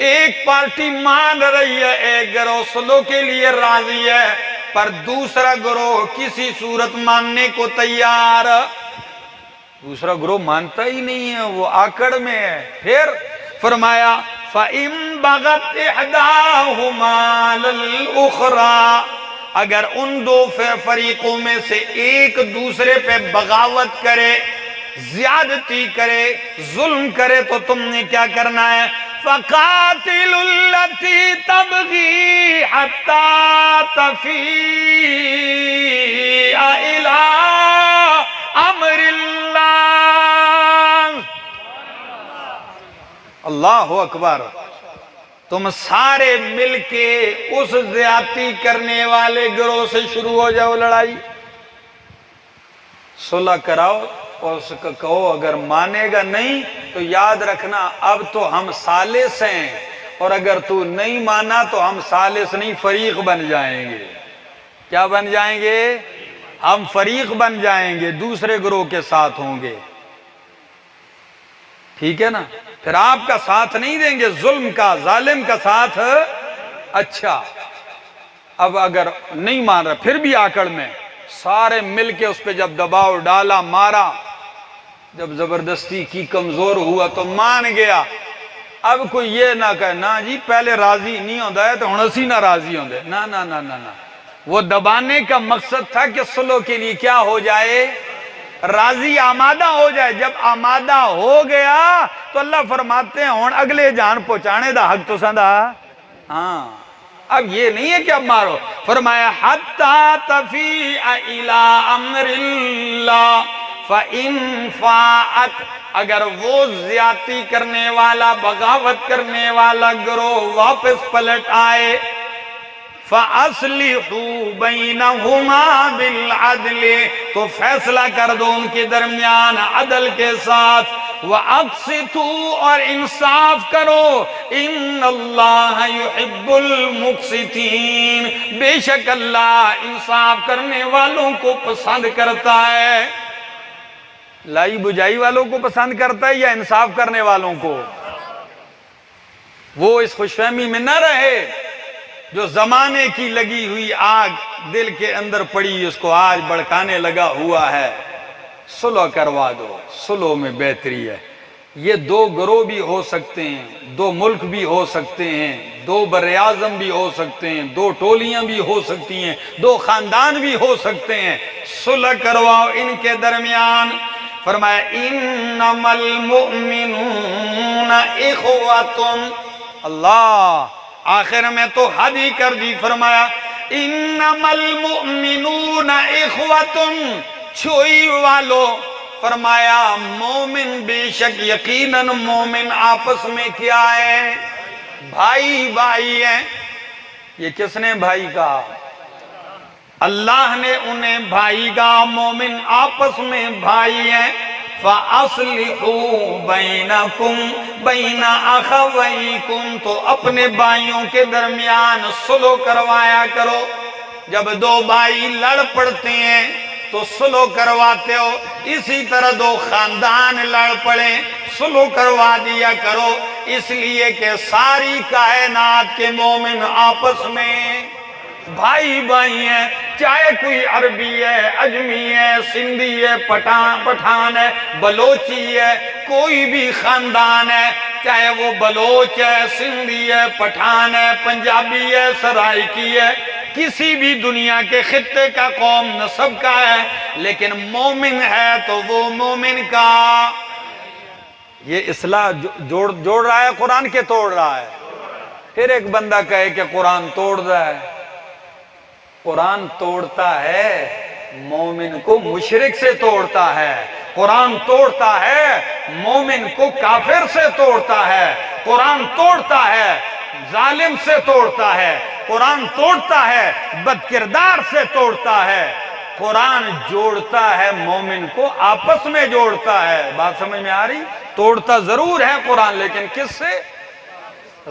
ایک پارٹی مان رہی ہے، ایک گروہ صلح کے لیے راضی ہے، پر دوسرا گروہ کسی صورت ماننے کو تیار، دوسرا گروہ مانتا ہی نہیں ہے، وہ آکڑ میں ہے. پھر فرمایا فَإِن بَغَتْ إِحْدَاهُمَا عَلَى الْأُخْرَى، اگر ان دو فریقوں میں سے ایک دوسرے پہ بغاوت کرے، زیادتی کرے، ظلم کرے، تو تم نے کیا کرنا ہے؟ فَقَاتِلُوا الَّتِي تَبْغِي حَتَّى تَفِيءَ إِلَىٰ أَمْرِ اللَّهِ. اللہ اکبر. تم سارے مل کے اس زیادتی کرنے والے گروہ سے شروع ہو جاؤ لڑائی، صلح کراؤ، اور اس کو کہو اگر مانے گا نہیں تو یاد رکھنا اب تو ہم ثالث ہیں، اور اگر تو نہیں مانا تو ہم ثالث نہیں فریق بن جائیں گے. کیا بن جائیں گے؟ ہم فریق بن جائیں گے، دوسرے گروہ کے ساتھ ہوں گے. ٹھیک ہے نا؟ پھر آپ کا ساتھ نہیں دیں گے، ظلم کا، ظالم کا ساتھ. اچھا اب اگر نہیں مان رہا پھر بھی آکڑ میں، سارے مل کے اس پہ جب دباؤ ڈالا، مارا، جب زبردستی کی، کمزور ہوا تو مان گیا. اب کوئی یہ نہ کہے نا جی پہلے راضی نہیں ہوتا ہے تو ہن اسی نہ راضی ہوندے، نا نا نا نا نا. وہ دبانے کا مقصد تھا کہ صلح کے لیے کیا ہو جائے؟ راضی، آمادہ ہو جائے. جب آمادہ ہو گیا تو اللہ فرماتے ہیں ہن اگلے جان پہنچانے دا حق تو سندا. ہاں اب یہ نہیں ہے کہ اب مارو. فرمایا حتی تفیء الی امر اللہ، فَإِن فَاءَتْ اگر وہ زیادتی کرنے والا بغاوت کرنے والا گروہ واپس پلٹ آئے فَأَصْلِحُوا بَيْنَهُمَا بِالْعَدْلِ تو فیصلہ کر دو ان کے درمیان عدل کے ساتھ وَأَقْسِطُوا اور انصاف کرو إِنَّ اللَّهَ يُحِبُّ الْمُقْسِطِينَ بے شک اللہ انصاف کرنے والوں کو پسند کرتا ہے لائی بجائی والوں کو پسند کرتا ہے یا انصاف کرنے والوں کو وہ اس خوش فہمی میں نہ رہے جو زمانے کی لگی ہوئی آگ دل کے اندر پڑی اس کو آج بڑکانے لگا ہوا ہے صلح کروا دو صلح میں بہتری ہے یہ دو گروہ بھی ہو سکتے ہیں دو ملک بھی ہو سکتے ہیں دو براعظم بھی ہو سکتے ہیں دو ٹولیاں بھی ہو سکتی ہیں دو خاندان بھی ہو سکتے ہیں صلح کرواؤ ان کے درمیان فرمایا انما المؤمنون اخوۃ اللہ آخر میں تو حد ہی کر دی فرمایا انما المؤمنون اخوۃ چھوئی والو فرمایا مومن بے شک یقیناً مومن آپس میں کیا ہے بھائی بھائی ہیں یہ کس نے بھائی کہا اللہ نے انہیں بھائی کہا مومن آپس میں بھائی ہیں فَأَصْلِحُوا بَيْنَكُمْ بَيْنَ أَخَوَيْكُمْ تو اپنے بھائیوں کے درمیان صلح کروایا کرو جب دو بھائی لڑ پڑتے ہیں تو صلح کرواتے ہو اسی طرح دو خاندان لڑ پڑیں صلح کروا دیا کرو اس لیے کہ ساری کائنات کے مومن آپس میں بھائی بھائی ہیں چاہے کوئی عربی ہے اجمی ہے سندھی ہے پٹھان ہے بلوچی ہے کوئی بھی خاندان ہے چاہے وہ بلوچ ہے سندھی ہے پٹھان ہے پنجابی ہے سرائکی ہے کسی بھی دنیا کے خطے کا قوم نسب کا ہے لیکن مومن ہے تو وہ مومن کا یہ اصلاح جوڑ رہا ہے قرآن کے توڑ رہا ہے پھر ایک بندہ کہے کہ قرآن توڑ رہا ہے قرآن توڑتا ہے مومن کو مشرک سے توڑتا ہے قرآن توڑتا ہے مومن کو کافر سے توڑتا ہے قرآن توڑتا ہے ظالم سے توڑتا ہے قرآن توڑتا ہے بد کردار سے توڑتا ہے قرآن جوڑتا ہے مومن کو آپس میں جوڑتا ہے بات سمجھ میں آ رہی توڑتا ضرور ہے قرآن لیکن کس سے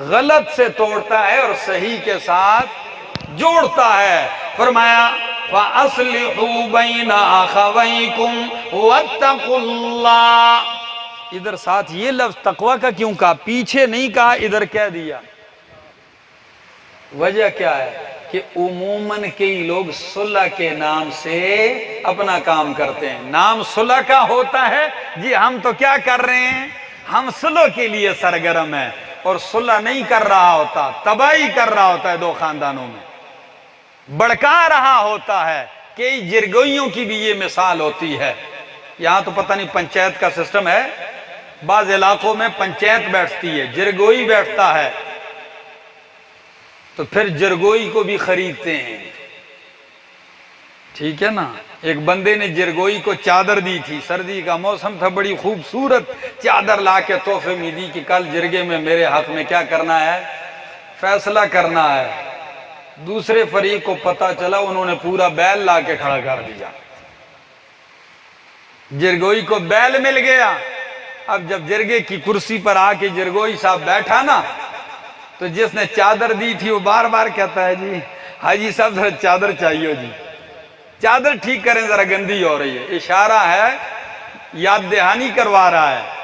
غلط سے توڑتا ہے اور صحیح کے ساتھ جوڑتا ہے فرمایا فَأَصْلِحُوا بَيْنَ أَخَوَيْكُمْ وَاتَّقُوا اللَّهَ ادھر ساتھ یہ لفظ تقوی کا کیوں کہا پیچھے نہیں کہا ادھر کہہ دیا وجہ کیا ہے کہ عموماً کئی لوگ صلح کے نام سے اپنا کام کرتے ہیں نام صلح کا ہوتا ہے جی ہم تو کیا کر رہے ہیں ہم صلح کے لیے سرگرم ہیں اور صلح نہیں کر رہا ہوتا تباہی کر رہا ہوتا ہے دو خاندانوں میں بڑکا رہا ہوتا ہے کئی جرگوئیوں کی بھی یہ مثال ہوتی ہے یہاں تو پتہ نہیں پنچایت کا سسٹم ہے بعض علاقوں میں پنچایت بیٹھتی ہے جرگوئی بیٹھتا ہے تو پھر جرگوئی کو بھی خریدتے ہیں ٹھیک ہے نا ایک بندے نے جرگوئی کو چادر دی تھی سردی کا موسم تھا بڑی خوبصورت چادر لا کے تحفے میں دی کہ کل جرگے میں میرے ہاتھ میں کیا کرنا ہے فیصلہ کرنا ہے دوسرے فریق کو پتا چلا انہوں نے پورا بیل لا کے کھڑا کر دیا جرگوئی کو بیل مل گیا اب جب جرگے کی کرسی پر آ کے جرگوئی صاحب بیٹھا نا تو جس نے چادر دی تھی وہ بار بار کہتا ہے جی حاجی صاحب ذرا چادر چاہیے جی چادر ٹھیک کریں ذرا گندی ہو رہی ہے اشارہ ہے یاد دہانی کروا رہا ہے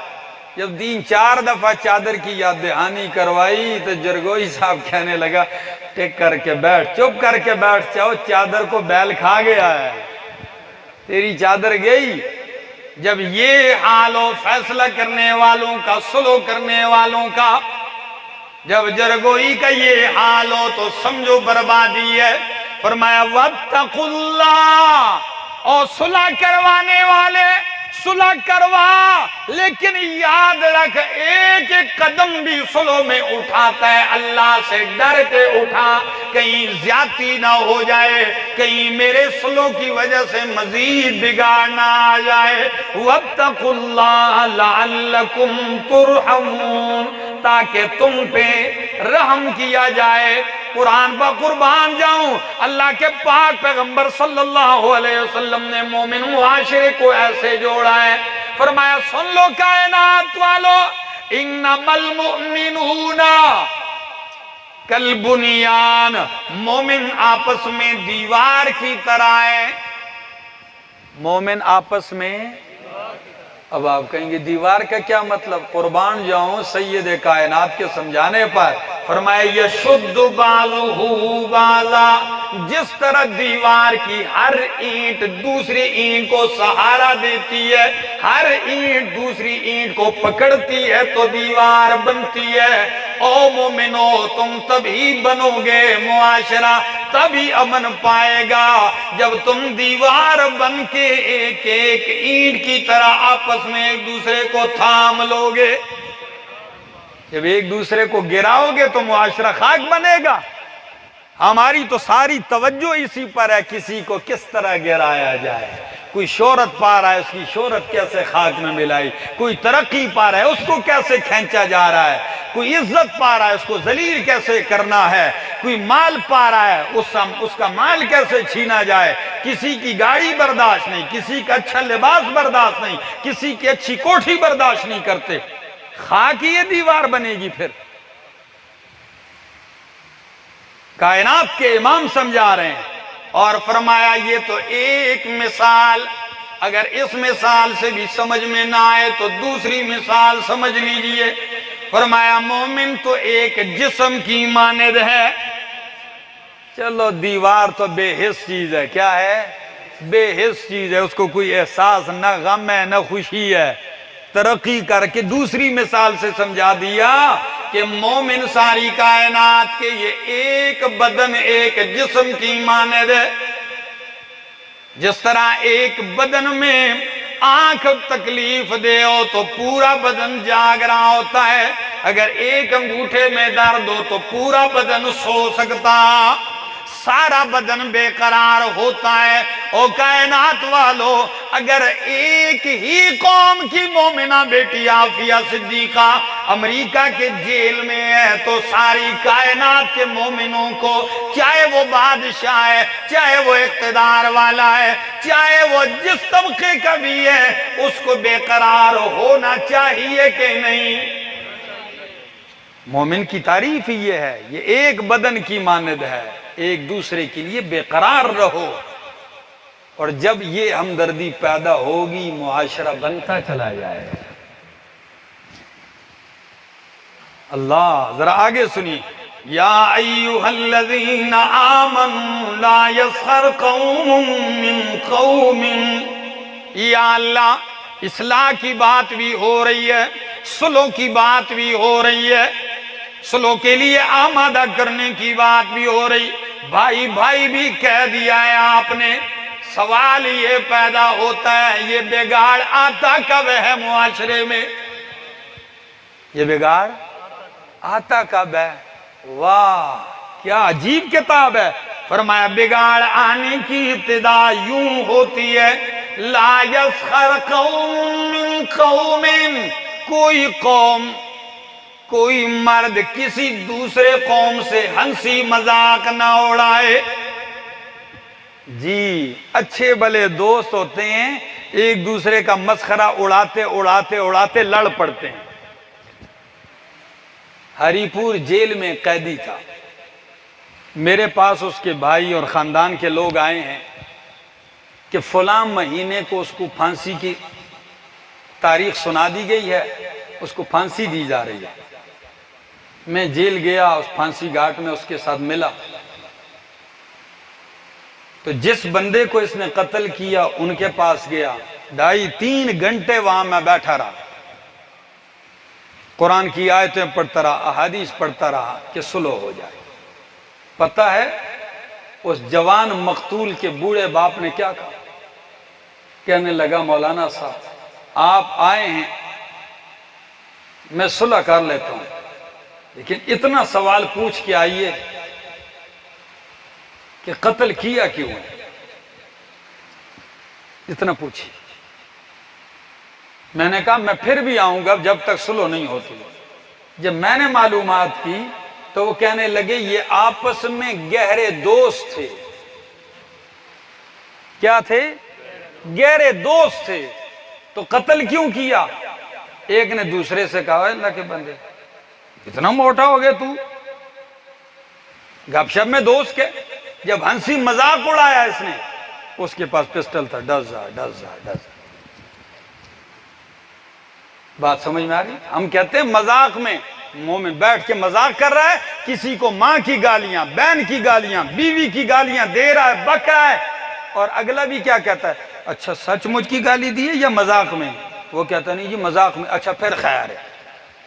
جب 3-4 دفعہ چادر کی یاد دہانی کروائی تو جرگوئی صاحب کہنے لگا ٹک کر کے بیٹھ چپ کر کے بیٹھ جاؤ چادر کو بیل کھا گیا ہے تیری چادر گئی جب یہ حال ہو فیصلہ کرنے والوں کا صلح کرنے والوں کا جب جرگوئی کا یہ حال ہو تو سمجھو بربادی ہے فرمایا وَاتَّقُوا اللَّهَ اور صلح کروانے والے صلح کروا، لیکن یاد رکھ ایک ایک قدم بھی صلح میں اٹھاتا ہے اللہ سے ڈر کے اٹھا، کہیں زیادتی نہ ہو جائے، کہیں میرے صلح کی وجہ سے مزید بگاڑ نہ آ جائے۔ وَاتَّقُوا اللَّهَ لَعَلَّكُمْ تُرْحَمُونَ، تاکہ تم پہ رحم کیا جائے۔ قرآن با قربان جاؤں، اللہ کے پاک پیغمبر صلی اللہ علیہ وسلم نے مومن معاشرے کو ایسے جوڑا ہے، فرمایا سن لو کائنات والو، انما المؤمنون کالبنیان، مومن آپس میں دیوار کی طرح ہے۔ مومن آپس میں، اب آپ کہیں گے دیوار کا کیا مطلب؟ قربان جاؤں سید کائنات کے سمجھانے پر فرمایا یشد بعضہ بعضا، جس طرح دیوار کی ہر اینٹ دوسری اینٹ کو سہارا دیتی ہے، ہر اینٹ دوسری اینٹ کو پکڑتی ہے تو دیوار بنتی ہے۔ او مومنو، تم تبھی بنو گے معاشرہ، تبھی امن پائے گا جب تم دیوار بن کے ایک ایک اینٹ کی طرح آپس میں ایک دوسرے کو تھام لو گے۔ جب ایک دوسرے کو گراؤ گے تو معاشرہ خاک بنے گا۔ ہماری تو ساری توجہ اسی پر ہے، کسی کو کس طرح گرایا جائے۔ کوئی شہرت پا رہا ہے، اس کی شہرت کیسے خاک میں ملائی، کوئی ترقی پا رہا ہے، اس کو کیسے کھینچا جا رہا ہے، کوئی عزت پا رہا ہے، اس کو ذلیل کیسے کرنا ہے، کوئی مال پا رہا ہے، اس کا مال کیسے چھینا جائے۔ کسی کی گاڑی برداشت نہیں، کسی کا اچھا لباس برداشت نہیں، کسی کی اچھی کوٹھی برداشت نہیں کرتے۔ خاک یہ دیوار بنے گی پھر۔ کائنات کے امام سمجھا رہے ہیں اور فرمایا یہ تو ایک مثال، اگر اس مثال سے بھی سمجھ میں نہ آئے تو دوسری مثال سمجھ لیجئے۔ فرمایا مومن تو ایک جسم کی مانند ہے۔ چلو دیوار تو بے حس چیز ہے، کیا ہے؟ بے حس چیز ہے، اس کو کوئی احساس نہ غم ہے نہ خوشی ہے۔ ترقی کر کے دوسری مثال سے سمجھا دیا کہ مومن ساری کائنات کے یہ ایک بدن ایک جسم کی مانند ہے۔ جس طرح ایک بدن میں آنکھ تکلیف دے ہو تو پورا بدن جاگ رہا ہوتا ہے، اگر ایک انگوٹھے میں درد ہو تو پورا بدن سو سکتا، سارا بدن بے قرار ہوتا ہے۔ او کائنات والو، اگر ایک ہی قوم کی مومنہ بیٹی عافیہ صدیقہ امریکہ کے جیل میں ہے تو ساری کائنات کے مومنوں کو، چاہے وہ بادشاہ ہے، چاہے وہ اقتدار والا ہے، چاہے وہ جس طبقے کا بھی ہے، اس کو بے قرار ہونا چاہیے کہ نہیں؟ مومن کی تعریف ہی یہ ہے، یہ ایک بدن کی مانند ہے، ایک دوسرے کے لیے بے قرار رہو۔ اور جب یہ ہمدردی پیدا ہوگی معاشرہ بنتا چلا جائے گا۔ اللہ ذرا آگے سنیے، یا ایھا الذین آمنوا لا یسخر قوم من قوم، یا اللہ اصلاح کی بات بھی ہو رہی ہے، صلح کی بات بھی ہو رہی ہے، صلح کے لیے آمادہ کرنے کی بات بھی ہو رہی، بھائی بھائی بھی کہہ دیا ہے آپ نے۔ سوال یہ پیدا ہوتا ہے یہ بگاڑ آتا کب ہے معاشرے میں؟ یہ بگاڑ آتا کب ہے؟ واہ کیا عجیب کتاب ہے۔ فرمایا بگاڑ آنے کی ابتدا یوں ہوتی ہے، لا یسخر قوم من قوم، کوئی قوم، کوئی مرد کسی دوسرے قوم سے ہنسی مذاق نہ اڑائے۔ جی اچھے بھلے دوست ہوتے ہیں، ایک دوسرے کا مسخرہ اڑاتے اڑاتے اڑاتے لڑ پڑتے ہیں۔ ہری پور جیل میں قیدی تھا، میرے پاس اس کے بھائی اور خاندان کے لوگ آئے ہیں کہ فلاں مہینے کو اس کو پھانسی کی تاریخ سنا دی گئی ہے، اس کو پھانسی دی جا رہی ہے۔ میں جیل گیا، اس پھانسی گھاٹ میں اس کے ساتھ ملا، تو جس بندے کو اس نے قتل کیا ان کے پاس گیا، 2.5-3 گھنٹے وہاں میں بیٹھا رہا، قرآن کی آیتیں پڑھتا رہا، احادیث پڑھتا رہا کہ صلح ہو جائے۔ پتہ ہے اس جوان مقتول کے بوڑھے باپ نے کیا کہا؟ کہنے لگا مولانا صاحب آپ آئے ہیں، میں صلح کر لیتا ہوں، لیکن اتنا سوال پوچھ کے آئیے کہ قتل کیا کیوں ہے، اتنا پوچھیے۔ میں نے کہا میں پھر بھی آؤں گا جب تک صلح نہیں ہوتی۔ جب میں نے معلومات کی تو وہ کہنے لگے یہ آپس میں گہرے دوست تھے۔ کیا تھے؟ گہرے دوست تھے، تو قتل کیوں کیا؟ ایک نے دوسرے سے کہا اللہ کے بندے اتنا موٹا ہو گیا تو، گپ شپ میں دوست کے، جب ہنسی مذاق اڑایا اس نے، اس کے پاس پسٹل تھا، ڈز جا۔ بات سمجھ میں آ رہی؟ ہم کہتے ہیں مذاق میں، مومن بیٹھ کے مذاق کر رہا ہے، کسی کو ماں کی گالیاں، بہن کی گالیاں، بیوی کی گالیاں دے رہا ہے، بک رہا ہے، اور اگلا بھی کیا کہتا ہے، اچھا سچ مجھ کی گالی دی ہے یا مذاق میں؟ وہ کہتا نہیں جی مذاق میں، اچھا پھر خیر ہے۔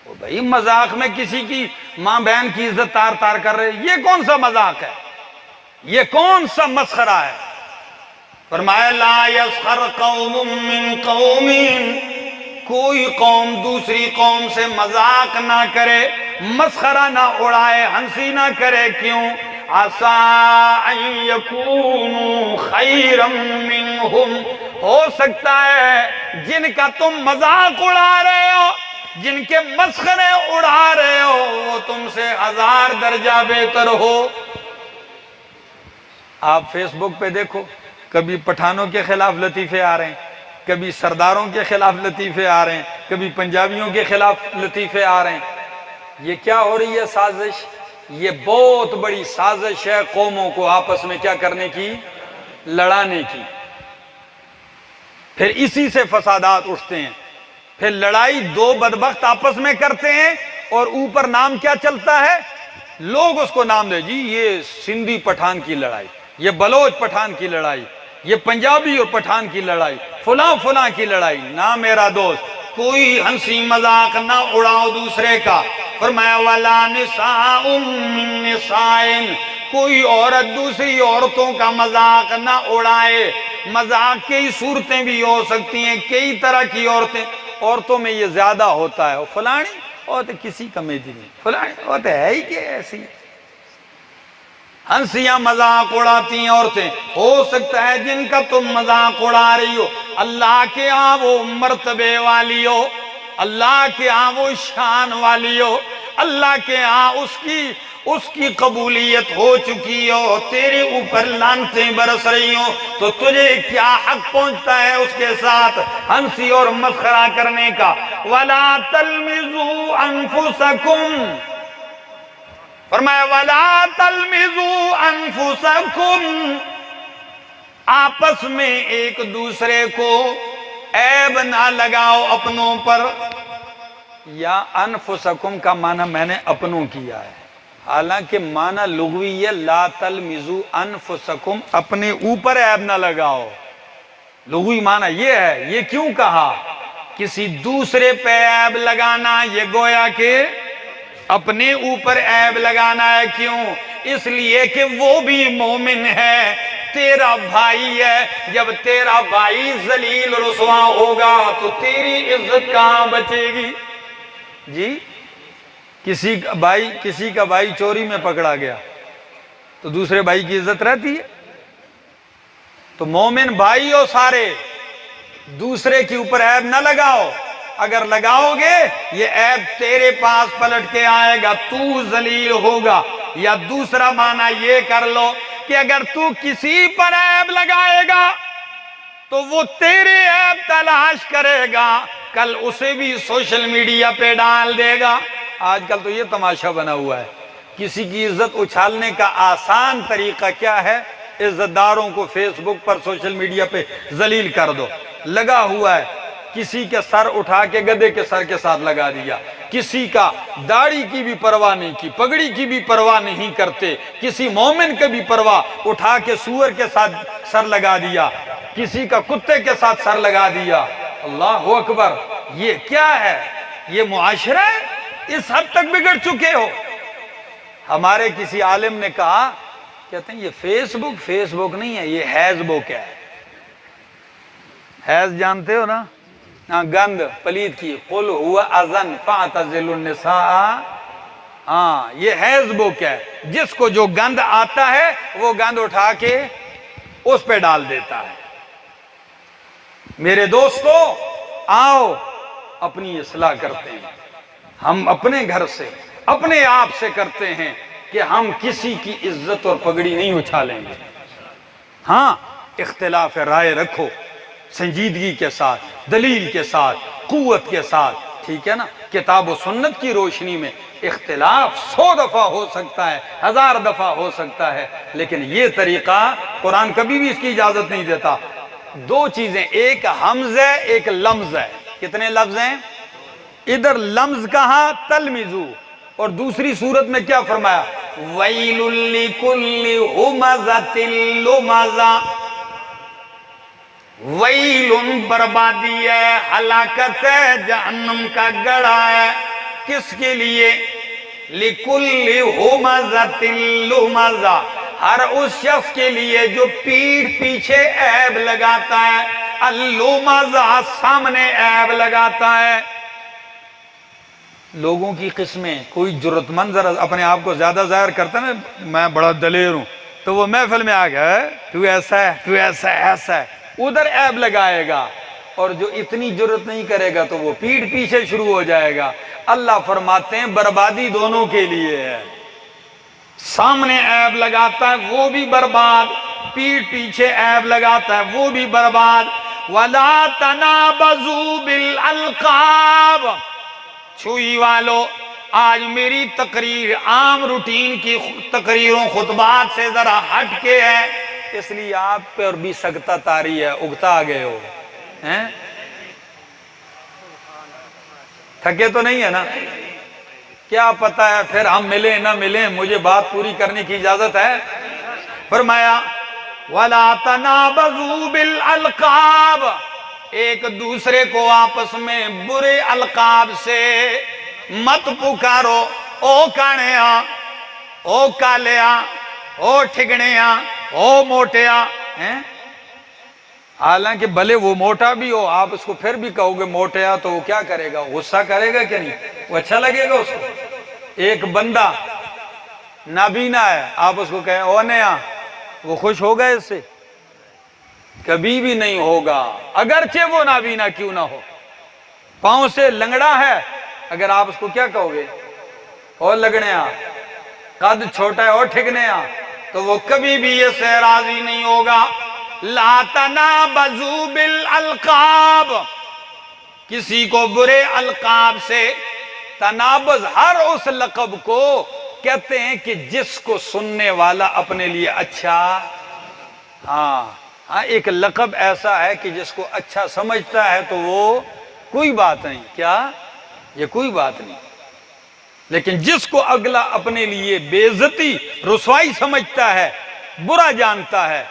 وہ بھئی مذاق میں کسی کی ماں بہن کی عزت تار تار کر رہے، یہ کون سا مذاق ہے؟ یہ کون سا مسخرہ ہے؟ فرمایا لا یسخر قوم من قوم، کوئی قوم دوسری قوم سے مذاق نہ کرے، مسخرہ نہ اڑائے، ہنسی نہ کرے، کیوں؟ عَسَىٰ أَن يَكُونُوا خَيْرًا مِّنْهُمْ، ہو سکتا ہے جن کا تم مذاق اڑا رہے ہو، جن کے مسخرے اڑا رہے ہو، وہ تم سے 1000 درجہ بہتر ہو۔ آپ فیس بک پہ دیکھو، کبھی پٹھانوں کے خلاف لطیفے آ رہے ہیں، کبھی سرداروں کے خلاف لطیفے آ رہے ہیں، کبھی پنجابیوں کے خلاف لطیفے آ رہے ہیں۔ یہ کیا ہو رہی ہے سازش؟ یہ بہت بڑی سازش ہے قوموں کو آپس میں کیا کرنے کی؟ لڑانے کی۔ پھر اسی سے فسادات اٹھتے ہیں، پھر لڑائی دو بدبخت آپس میں کرتے ہیں، اور اوپر نام کیا چلتا ہے؟ لوگ اس کو نام دے، جی یہ سندھی پٹھان کی لڑائی، یہ بلوچ پٹھان کی لڑائی، یہ پنجابی اور پٹھان کی لڑائی، فلاں فلاں کی لڑائی۔ نہ میرا دوست، کوئی ہنسی مذاق نہ اڑاؤ دوسرے کا۔ فرمایا وَلَا نِسَاءٌ مِّن نِسَاءٍ، کوئی عورت دوسری عورتوں کا مذاق نہ اڑائے۔ مذاق کئی صورتیں بھی ہو سکتی ہیں، کئی طرح کی عورتوں میں یہ زیادہ ہوتا ہے، فلانی اور تو کسی کا میدی نہیں، فلانی اور تو ہے ہی کہ ایسی ہنسیاں مذاق اڑاتی ہیں عورتیں۔ ہو سکتا ہے جن کا تم مذاق اڑا رہی ہو اللہ کے ہاں وہ مرتبے والی ہو، اللہ کے ہاں وہ شان والی ہو، اللہ کے ہاں اس کی قبولیت ہو چکی ہو، تیرے اوپر لعنتیں برس رہی ہوں، تو تجھے کیا حق پہنچتا ہے اس کے ساتھ ہنسی اور مسخرہ کرنے کا؟ وَلَا تَلْمِزُوا أَنفُسَكُمْ، فرمایا وَلَا تَلْمِزُوا أَنفُسَكُمْ، آپس میں ایک دوسرے کو عیب نہ لگاؤ اپنوں پر۔ یا انفسکم کا معنی میں نے اپنوں کیا ہے، حالانکہ معنی لغوی ہے لا تلمزوا انفسکم، اپنے اوپر عیب نہ لگاؤ، لغوی معنی یہ ہے۔ یہ کیوں کہا؟ کسی دوسرے پہ عیب لگانا یہ گویا کہ اپنے اوپر عیب لگانا ہے۔ کیوں؟ اس لیے کہ وہ بھی مومن ہے، تیرا بھائی ہے، جب تیرا بھائی ذلیل رسوا ہوگا تو تیری عزت کہاں بچے گی؟ جی کسی کا بھائی چوری میں پکڑا گیا تو دوسرے بھائی کی عزت رہتی ہے؟ تو مومن بھائی ہو سارے، دوسرے کے اوپر عیب نہ لگاؤ، اگر لگاؤ گے یہ عیب تیرے پاس پلٹ کے آئے گا، تو ذلیل ہوگا۔ یا دوسرا معنی یہ کر لو کہ اگر تو کسی پر عیب لگائے گا تو وہ تیرے عیب تلاش کرے گا، کل اسے بھی سوشل میڈیا پہ ڈال دے گا۔ آج کل تو یہ تماشا بنا ہوا ہے، کسی کی عزت اچھالنے کا آسان طریقہ کیا ہے؟ عزت داروں کو فیس بک پر سوشل میڈیا پہ ذلیل کر دو، لگا ہوا ہے۔ کسی کے سر اٹھا کے گدھے کے سر کے ساتھ لگا دیا، کسی کا داڑھی کی بھی پرواہ نہیں کی، پگڑی کی بھی پرواہ نہیں کرتے، کسی مومن کے بھی پرواہ اٹھا کے سور کے ساتھ سر لگا دیا، کسی کا کتے کے ساتھ سر لگا دیا۔ اللہ اکبر، یہ کیا ہے؟ یہ معاشرہ ہے؟ اس حد تک بگڑ چکے ہو۔ ہمارے کسی عالم نے کہا، کہتے ہیں یہ فیس بک نہیں ہے، یہ حیض بک ہے۔ حیض جانتے ہو نا؟ گند پلید کی، قل ہوا اذن فاعتزلوا النساء، یہ حیض وہ کیا ہے، جس کو جو گند آتا ہے وہ گند اٹھا کے اس پہ ڈال دیتا ہے۔ میرے دوستو آؤ اپنی اصلاح کرتے ہیں، ہم اپنے گھر سے اپنے آپ سے کرتے ہیں کہ ہم کسی کی عزت اور پگڑی نہیں اچھالیں گے۔ ہاں اختلاف رائے رکھو، سنجیدگی کے ساتھ، دلیل کے ساتھ، قوت کے ساتھ، ٹھیک ہے نا، کتاب و سنت کی روشنی میں اختلاف 100 دفعہ ہو سکتا ہے، 1000 دفعہ ہو سکتا ہے، لیکن یہ طریقہ قرآن کبھی بھی اس کی اجازت نہیں دیتا۔ دو چیزیں، ایک حمز ہے ایک لمز ہے۔ کتنے لفظ ہیں؟ ادھر لمز کہا تلمزو، اور دوسری صورت میں کیا فرمایا؟ وَيْلٌ لِكُلِّ ہُمَزَةٍ لُمَزَةٍ، وَيْلٌ بربادی ہے، ہلاکت ہے، جہنم کا گڑھا ہے، کس کے لیے؟ لِكُلِّ ہُمَزَةٍ لُمَزَةٍ، ہر اس شخص کے لیے جو پیٹھ پیچھے عیب لگاتا ہے، اللُمَزَةٍ سامنے عیب لگاتا ہے۔ لوگوں کی قسمیں، کوئی جرت مند ذرا اپنے آپ کو زیادہ ظاہر کرتا ہے نا، میں بڑا دلیر ہوں، تو وہ محفل میں آ گیا تو ایسا ہے، تو ایسا ہے، ایسا ہے، ادھر عیب لگائے گا، اور جو اتنی جرت نہیں کرے گا تو وہ پیٹھ پیچھے شروع ہو جائے گا۔ اللہ فرماتے ہیں بربادی دونوں کے لیے ہے، سامنے عیب لگاتا ہے وہ بھی برباد، پیٹھ پیچھے عیب لگاتا ہے وہ بھی برباد۔ وَلَا تَنَابَزُوا بِالْأَلْقَابِ، چھوئی والو، آج میری تقریر عام روٹین کی تقریروں خطبات سے ذرا ہٹ کے ہے، اس لیے آپ پر بھی سکتہ طاری ہے، اگتا آگئے ہو، تھکے تو نہیں ہے نا؟ کیا پتہ ہے پھر ہم ملیں نہ ملیں، مجھے بات پوری کرنے کی اجازت ہے۔ فرمایا وَلَا تَنَابَزُوا بِالْأَلْقَابِ، ایک دوسرے کو آپس میں برے القاب سے مت پکارو، او کانیا، او کالیا، او ٹھگنیا، او موٹیا، حالانکہ بھلے وہ موٹا بھی ہو، آپ اس کو پھر بھی کہو گے موٹیا تو وہ کیا کرے گا؟ غصہ کرے گا کہ نہیں؟ وہ اچھا لگے گا اس کو؟ ایک بندہ نابینا ہے، آپ اس کو کہیں او نیا، وہ خوش ہوگا اس سے؟ کبھی بھی نہیں ہوگا، اگرچہ وہ نابینا کیوں نہ ہو۔ پاؤں سے لنگڑا ہے، اگر آپ اس کو کیا کہو گے؟ او لگڑیا، قد چھوٹا ہے او ٹھگنیا، تو وہ کبھی بھی یہ سے راضی نہیں ہوگا۔ لا تنابزوا بالالقاب، کسی کو برے القاب سے، تنابز ہر اس لقب کو کہتے ہیں کہ جس کو سننے والا اپنے لیے اچھا، ہاں ایک لقب ایسا ہے کہ جس کو اچھا سمجھتا ہے تو وہ کوئی بات نہیں، کیا یہ کوئی بات نہیں، لیکن جس کو اگلا اپنے لیے بے عزتی رسوائی سمجھتا ہے، برا جانتا ہے۔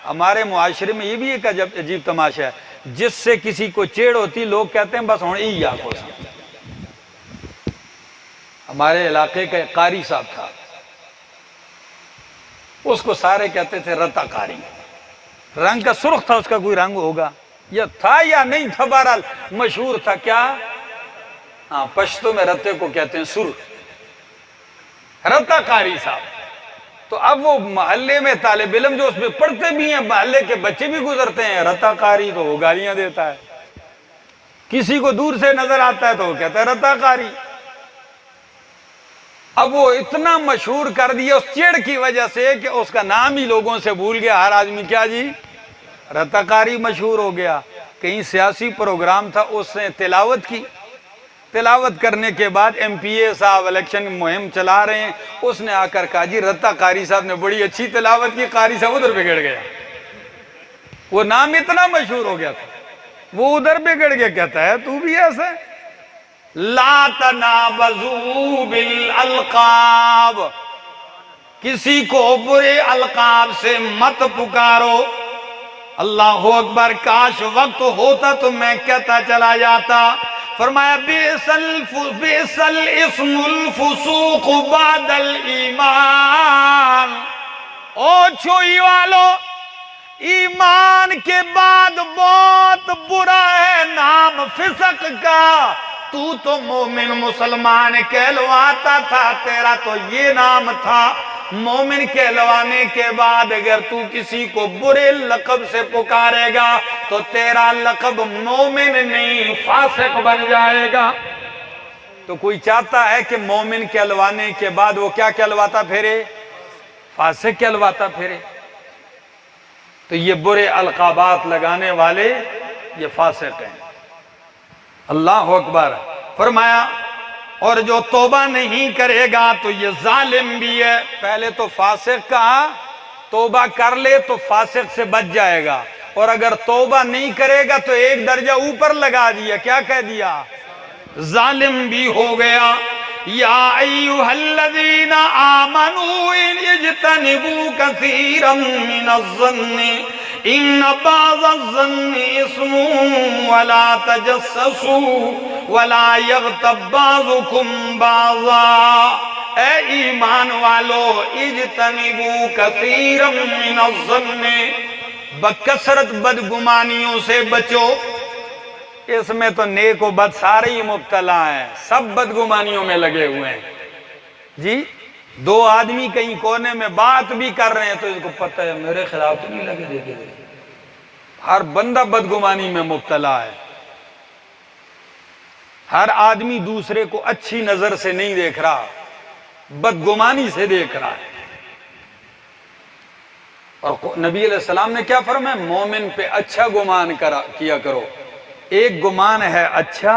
ہمارے معاشرے میں یہ بھی ایک عجیب تماشا ہے، جس سے کسی کو چیڑ ہوتی لوگ کہتے ہیں بس ہوں ای آپ کو۔ ہمارے علاقے کا ایک قاری صاحب تھا، اس کو سارے کہتے تھے رتا قاری، رنگ کا سرخ تھا، اس کا کوئی رنگ ہوگا یا تھا یا نہیں تھا، بہرحال مشہور تھا کیا؟ ہاں پشتو میں رتے کو کہتے ہیں سرخ، رتا قاری صاحب۔ تو اب وہ محلے میں طالب علم جو اس میں پڑھتے بھی ہیں، محلے کے بچے بھی گزرتے ہیں، رتا قاری، تو وہ گالیاں دیتا ہے، کسی کو دور سے نظر آتا ہے تو وہ کہتا ہے رتا قاری۔ اب وہ اتنا مشہور کر دیا اس چیڑ کی وجہ سے کہ اس کا نام ہی لوگوں سے بھول گیا، ہر آدمی کیا جی رتا قاری مشہور ہو گیا۔ کہیں سیاسی پروگرام تھا، اس نے تلاوت کی، تلاوت کرنے کے بعد ایم پی اے صاحب الیکشن مہم چلا رہے ہیں، اس نے آ کر کہا جی رتا قاری صاحب نے بڑی اچھی تلاوت کی، قاری صاحب ادھر بگڑ گیا، وہ نام اتنا مشہور ہو گیا تھا، وہ ادھر بگڑ گیا، کہتا ہے تو بھی ایسا ہے۔ لا تنابزوا بالالقاب، کسی کو برے القاب سے مت پکارو۔ اللہ اکبر، کاش وقت ہوتا تو میں کہتا چلا جاتا۔ فرمایا بئس الاسم الفسوق بعد الایمان، او چھوئی والو، ایمان کے بعد بہت برا ہے نام فسق کا، تو مومن مسلمان کہلواتا تھا، تیرا تو یہ نام تھا۔ مومن کہلوانے کے بعد اگر تو کسی کو برے لقب سے پکارے گا تو تیرا لقب مومن نہیں فاسق بن جائے گا۔ تو کوئی چاہتا ہے کہ مومن کہلوانے کے بعد وہ کیا کہلواتا پھرے؟ فاسق کہلواتا پھرے؟ تو یہ برے القابات لگانے والے یہ فاسق ہیں۔ اللہ اکبر۔ فرمایا اور جو توبہ نہیں کرے گا تو یہ ظالم بھی ہے۔ پہلے تو فاسق کہا، توبہ کر لے تو فاسق سے بچ جائے گا، اور اگر توبہ نہیں کرے گا تو ایک درجہ اوپر لگا دیا، کیا کہہ دیا؟ ظالم بھی ہو گیا۔ یا ایھا الذین آمنوا ان اجتنبوا کثیرا من الظن ان بعض الظن اثم ولا تجسسوا ولا یغتب بعضکم بعضا۔ اے ایمان والو، اجتنبوا کثیرا من الظن، بکثرت بدگمانیوں سے بچو۔ اس میں تو نیک و بد سارے ہی مبتلا ہیں، سب بدگمانیوں میں لگے ہوئے ہیں جی۔ دو آدمی کہیں کونے میں بات بھی کر رہے ہیں تو اس کو پتہ ہے میرے خلاف تو نہیں لگے دے۔ ہر بندہ بدگمانی میں مبتلا ہے، ہر آدمی دوسرے کو اچھی نظر سے نہیں دیکھ رہا، بدگمانی سے دیکھ رہا ہے۔ اور نبی علیہ السلام نے کیا فرمایا؟ مومن پہ اچھا گمان کیا کرو۔ ایک گمان ہے اچھا،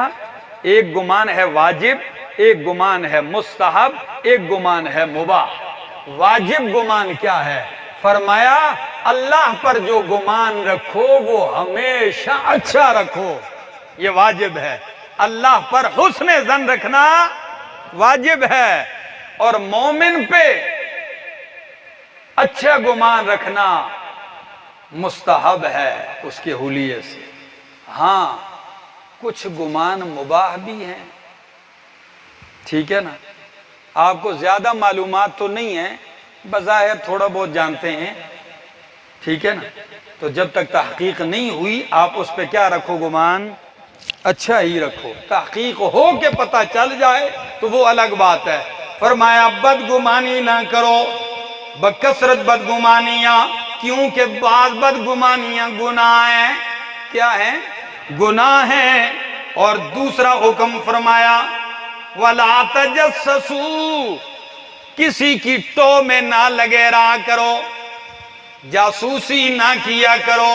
ایک گمان ہے واجب، ایک گمان ہے مستحب، ایک گمان ہے مباح۔ واجب گمان کیا ہے؟ فرمایا اللہ پر جو گمان رکھو وہ ہمیشہ اچھا رکھو، یہ واجب ہے۔ اللہ پر حسن ظن رکھنا واجب ہے، اور مومن پہ اچھا گمان رکھنا مستحب ہے اس کے حلیے سے۔ ہاں کچھ گمان مباح بھی ہیں، ٹھیک ہے نا؟ آپ کو زیادہ معلومات تو نہیں ہے، بظاہر تھوڑا بہت جانتے ہیں، ٹھیک ہے نا؟ تو جب تک تحقیق نہیں ہوئی آپ اس پہ کیا رکھو؟ گمان اچھا ہی رکھو۔ تحقیق ہو کے پتہ چل جائے تو وہ الگ بات ہے۔ فرمایا بدگمانی نہ کرو، بکثرت بدگمانیاں، کیونکہ بعض بدگمانیاں گناہ ہیں۔ کیا ہیں؟ گناہ ہیں۔ اور دوسرا حکم فرمایا وَلَا تَجَسَّسُوا، کسی کی ٹو میں نہ لگے رہا کرو، جاسوسی نہ کیا کرو۔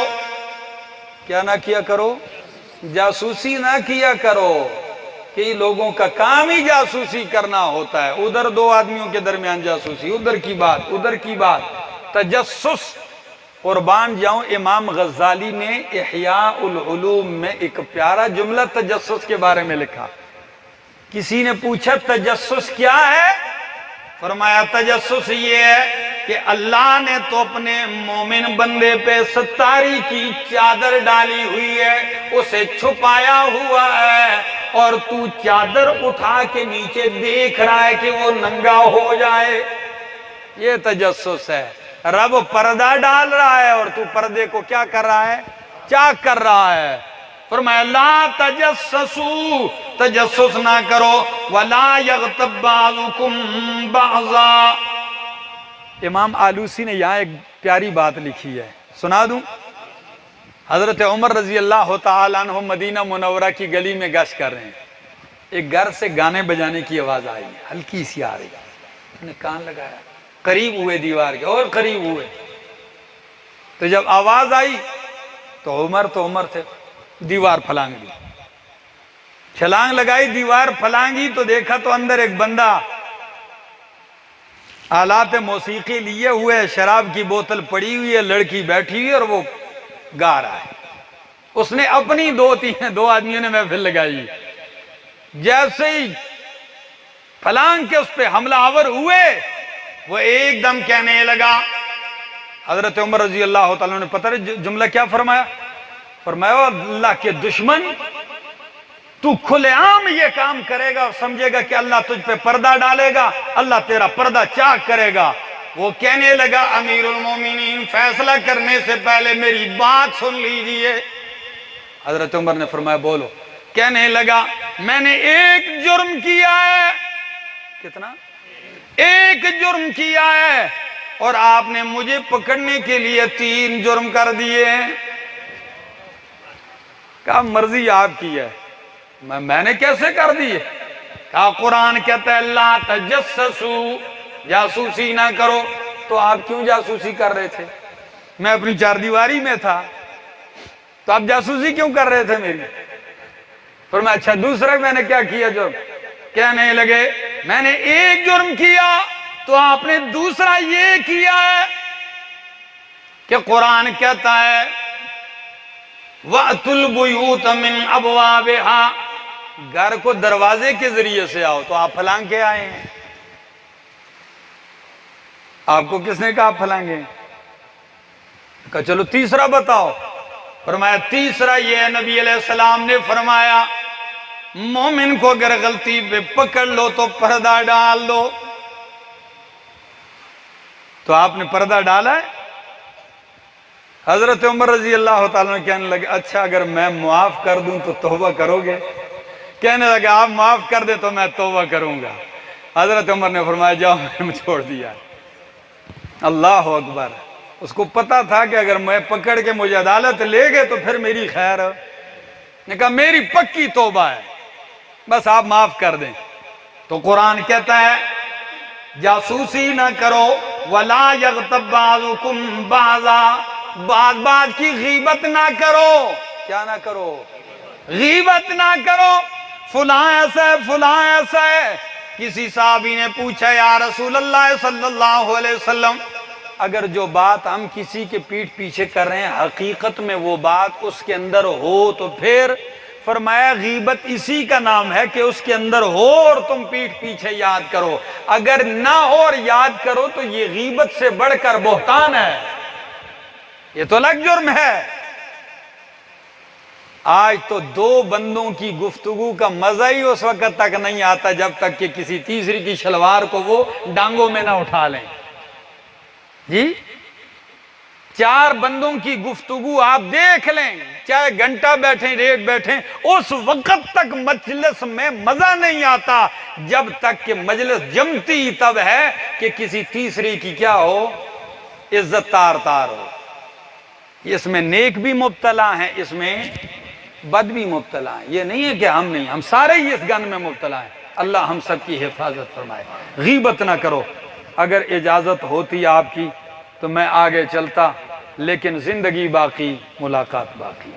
کیا نہ کیا کرو؟ جاسوسی نہ کیا کرو۔ کئی لوگوں کا کام ہی جاسوسی کرنا ہوتا ہے، ادھر دو آدمیوں کے درمیان جاسوسی، ادھر کی بات ادھر کی بات، تجسس۔ قربان جاؤں، امام غزالی نے احیاء العلوم میں ایک پیارا جملہ تجسس کے بارے میں لکھا۔ کسی نے پوچھا تجسس کیا ہے؟ فرمایا تجسس یہ ہے کہ اللہ نے تو اپنے مومن بندے پہ ستاری کی چادر ڈالی ہوئی ہے، اسے چھپایا ہوا ہے، اور تو چادر اٹھا کے نیچے دیکھ رہا ہے کہ وہ ننگا ہو جائے۔ یہ تجسس ہے۔ رب پردہ ڈال رہا ہے اور تو پردے کو کیا کر رہا ہے؟ چاک کر رہا ہے۔ فرمایا لا تجسسوا، تجسس نہ کرو، ولا یغتب بعضکم بعضا۔ امام آلوسی نے یہاں ایک پیاری بات لکھی ہے، سنا دوں؟ حضرت عمر رضی اللہ تعالیٰ عنہ مدینہ منورہ کی گلی میں گشت کر رہے ہیں، ایک گھر سے گانے بجانے کی آواز آئی، ہلکی سی آ رہی ہے، انہوں نے کان لگایا، قریب ہوئے دیوار کے، اور قریب ہوئے، تو جب آواز آئی تو عمر تھے، دیوار پھلانگ دی، چھلانگ لگائی، دیوار پھلانگی تو دیکھا تو اندر ایک بندہ آلات موسیقی لیے ہوئے، شراب کی بوتل پڑی ہوئی ہے، لڑکی بیٹھی ہوئی ہے اور وہ گا رہا ہے۔ اس نے اپنی دو آدمیوں نے محفل لگائی، جیسے ہی پھلانگ کے اس پہ حملہ آور ہوئے، وہ ایک دم کہنے لگا، حضرت عمر رضی اللہ تعالیٰ نے پتہ ہے جملہ کیا فرمایا؟ فرمایا اللہ کے دشمن، تو کھلے عام یہ کام کرے گا اور سمجھے گا کہ اللہ تجھ پہ پردہ ڈالے گا، اللہ تیرا پردہ چاک کرے گا، وہ کہنے لگا امیر المومنین فیصلہ کرنے سے پہلے میری بات سن لیجئے۔ حضرت عمر نے فرمایا بولو۔ کہنے لگا میں نے ایک جرم کیا ہے۔ کتنا؟ ایک جرم کیا ہے اور آپ نے مجھے پکڑنے کے لیے 3 جرم کر دیے ہیں۔ کہا مرضی آپ کی ہے، میں نے کیسے کر دیے؟ کہا قرآن کہتا ہے لا تجسسوا، جاسوسی نہ کرو۔ تو آپ کیوں جاسوسی کر رہے تھے؟ میں اپنی 4 دیواری میں تھا، تو آپ جاسوسی کیوں کر رہے تھے میری؟ فرمایا اچھا دوسرا میں نے کیا کیا جرم؟ کہنے لگے میں نے ایک جرم کیا تو آپ نے دوسرا یہ کیا ہے کہ قرآن کہتا ہے وَأْتُوا الْبُيُوتَ مِنْ أَبْوَابِهَا، گھر کو دروازے کے ذریعے سے آؤ، تو آپ پھلانگ کے آئے ہیں۔ آپ کو کس نے کہا آپ پھلانگے؟ کہا چلو تیسرا بتاؤ۔ فرمایا تیسرا یہ ہے نبی علیہ السلام نے فرمایا مومن کو اگر غلطی پہ پکڑ لو تو پردہ ڈال دو۔ تو آپ نے پردہ ڈالا ہے؟ حضرت عمر رضی اللہ تعالیٰ نے کہنے لگے اچھا اگر میں معاف کر دوں تو توبہ کرو گے؟ کہنے لگے آپ معاف کر دیں تو میں توبہ کروں گا۔ حضرت عمر نے فرمایا جاؤ میں نے چھوڑ دیا۔ اللہ اکبر، اس کو پتا تھا کہ اگر میں پکڑ کے مجھے عدالت لے گئے تو پھر میری خیر ہے۔ نے کہا میری پکی توبہ ہے، بس آپ معاف کر دیں۔ تو قرآن کہتا ہے جاسوسی نہ کرو، وَلَا يَغْتَبْ بَعْضُكُمْ بَعْضًا، بعض کی غیبت نہ کرو۔ کیا نہ کرو؟ غیبت نہ کرو۔ فلاں ایسا ہے فلاں ایسا ہے۔ کسی صحابی نے پوچھا یا رسول اللہ صلی اللہ علیہ وسلم اگر جو بات ہم کسی کے پیٹھ پیچھے کر رہے ہیں حقیقت میں وہ بات اس کے اندر ہو تو پھر؟ فرمایا غیبت اسی کا نام ہے کہ اس کے اندر ہو اور تم پیٹھ پیچھے یاد کرو، اگر نہ ہو اور یاد کرو تو یہ غیبت سے بڑھ کر بہتان ہے، یہ تو الگ جرم ہے۔ آج تو 2 بندوں کی گفتگو کا مزہ ہی اس وقت تک نہیں آتا جب تک کہ کسی تیسری کی شلوار کو وہ ڈانگوں میں نہ اٹھا لیں۔ جی 4 بندوں کی گفتگو آپ دیکھ لیں، چاہے گھنٹہ بیٹھیں ریٹ بیٹھیں، اس وقت تک مجلس میں مزہ نہیں آتا جب تک کہ مجلس جمتی تب ہے کہ کسی تیسری کی کیا ہو، عزت تار تار ہو۔ اس میں نیک بھی مبتلا ہیں، اس میں بد بھی مبتلا ہیں، یہ نہیں ہے کہ ہم نہیں، ہم سارے ہی اس گن میں مبتلا ہیں۔ اللہ ہم سب کی حفاظت فرمائے۔ غیبت نہ کرو۔ اگر اجازت ہوتی آپ کی تو میں آگے چلتا، لیکن زندگی باقی، ملاقات باقی۔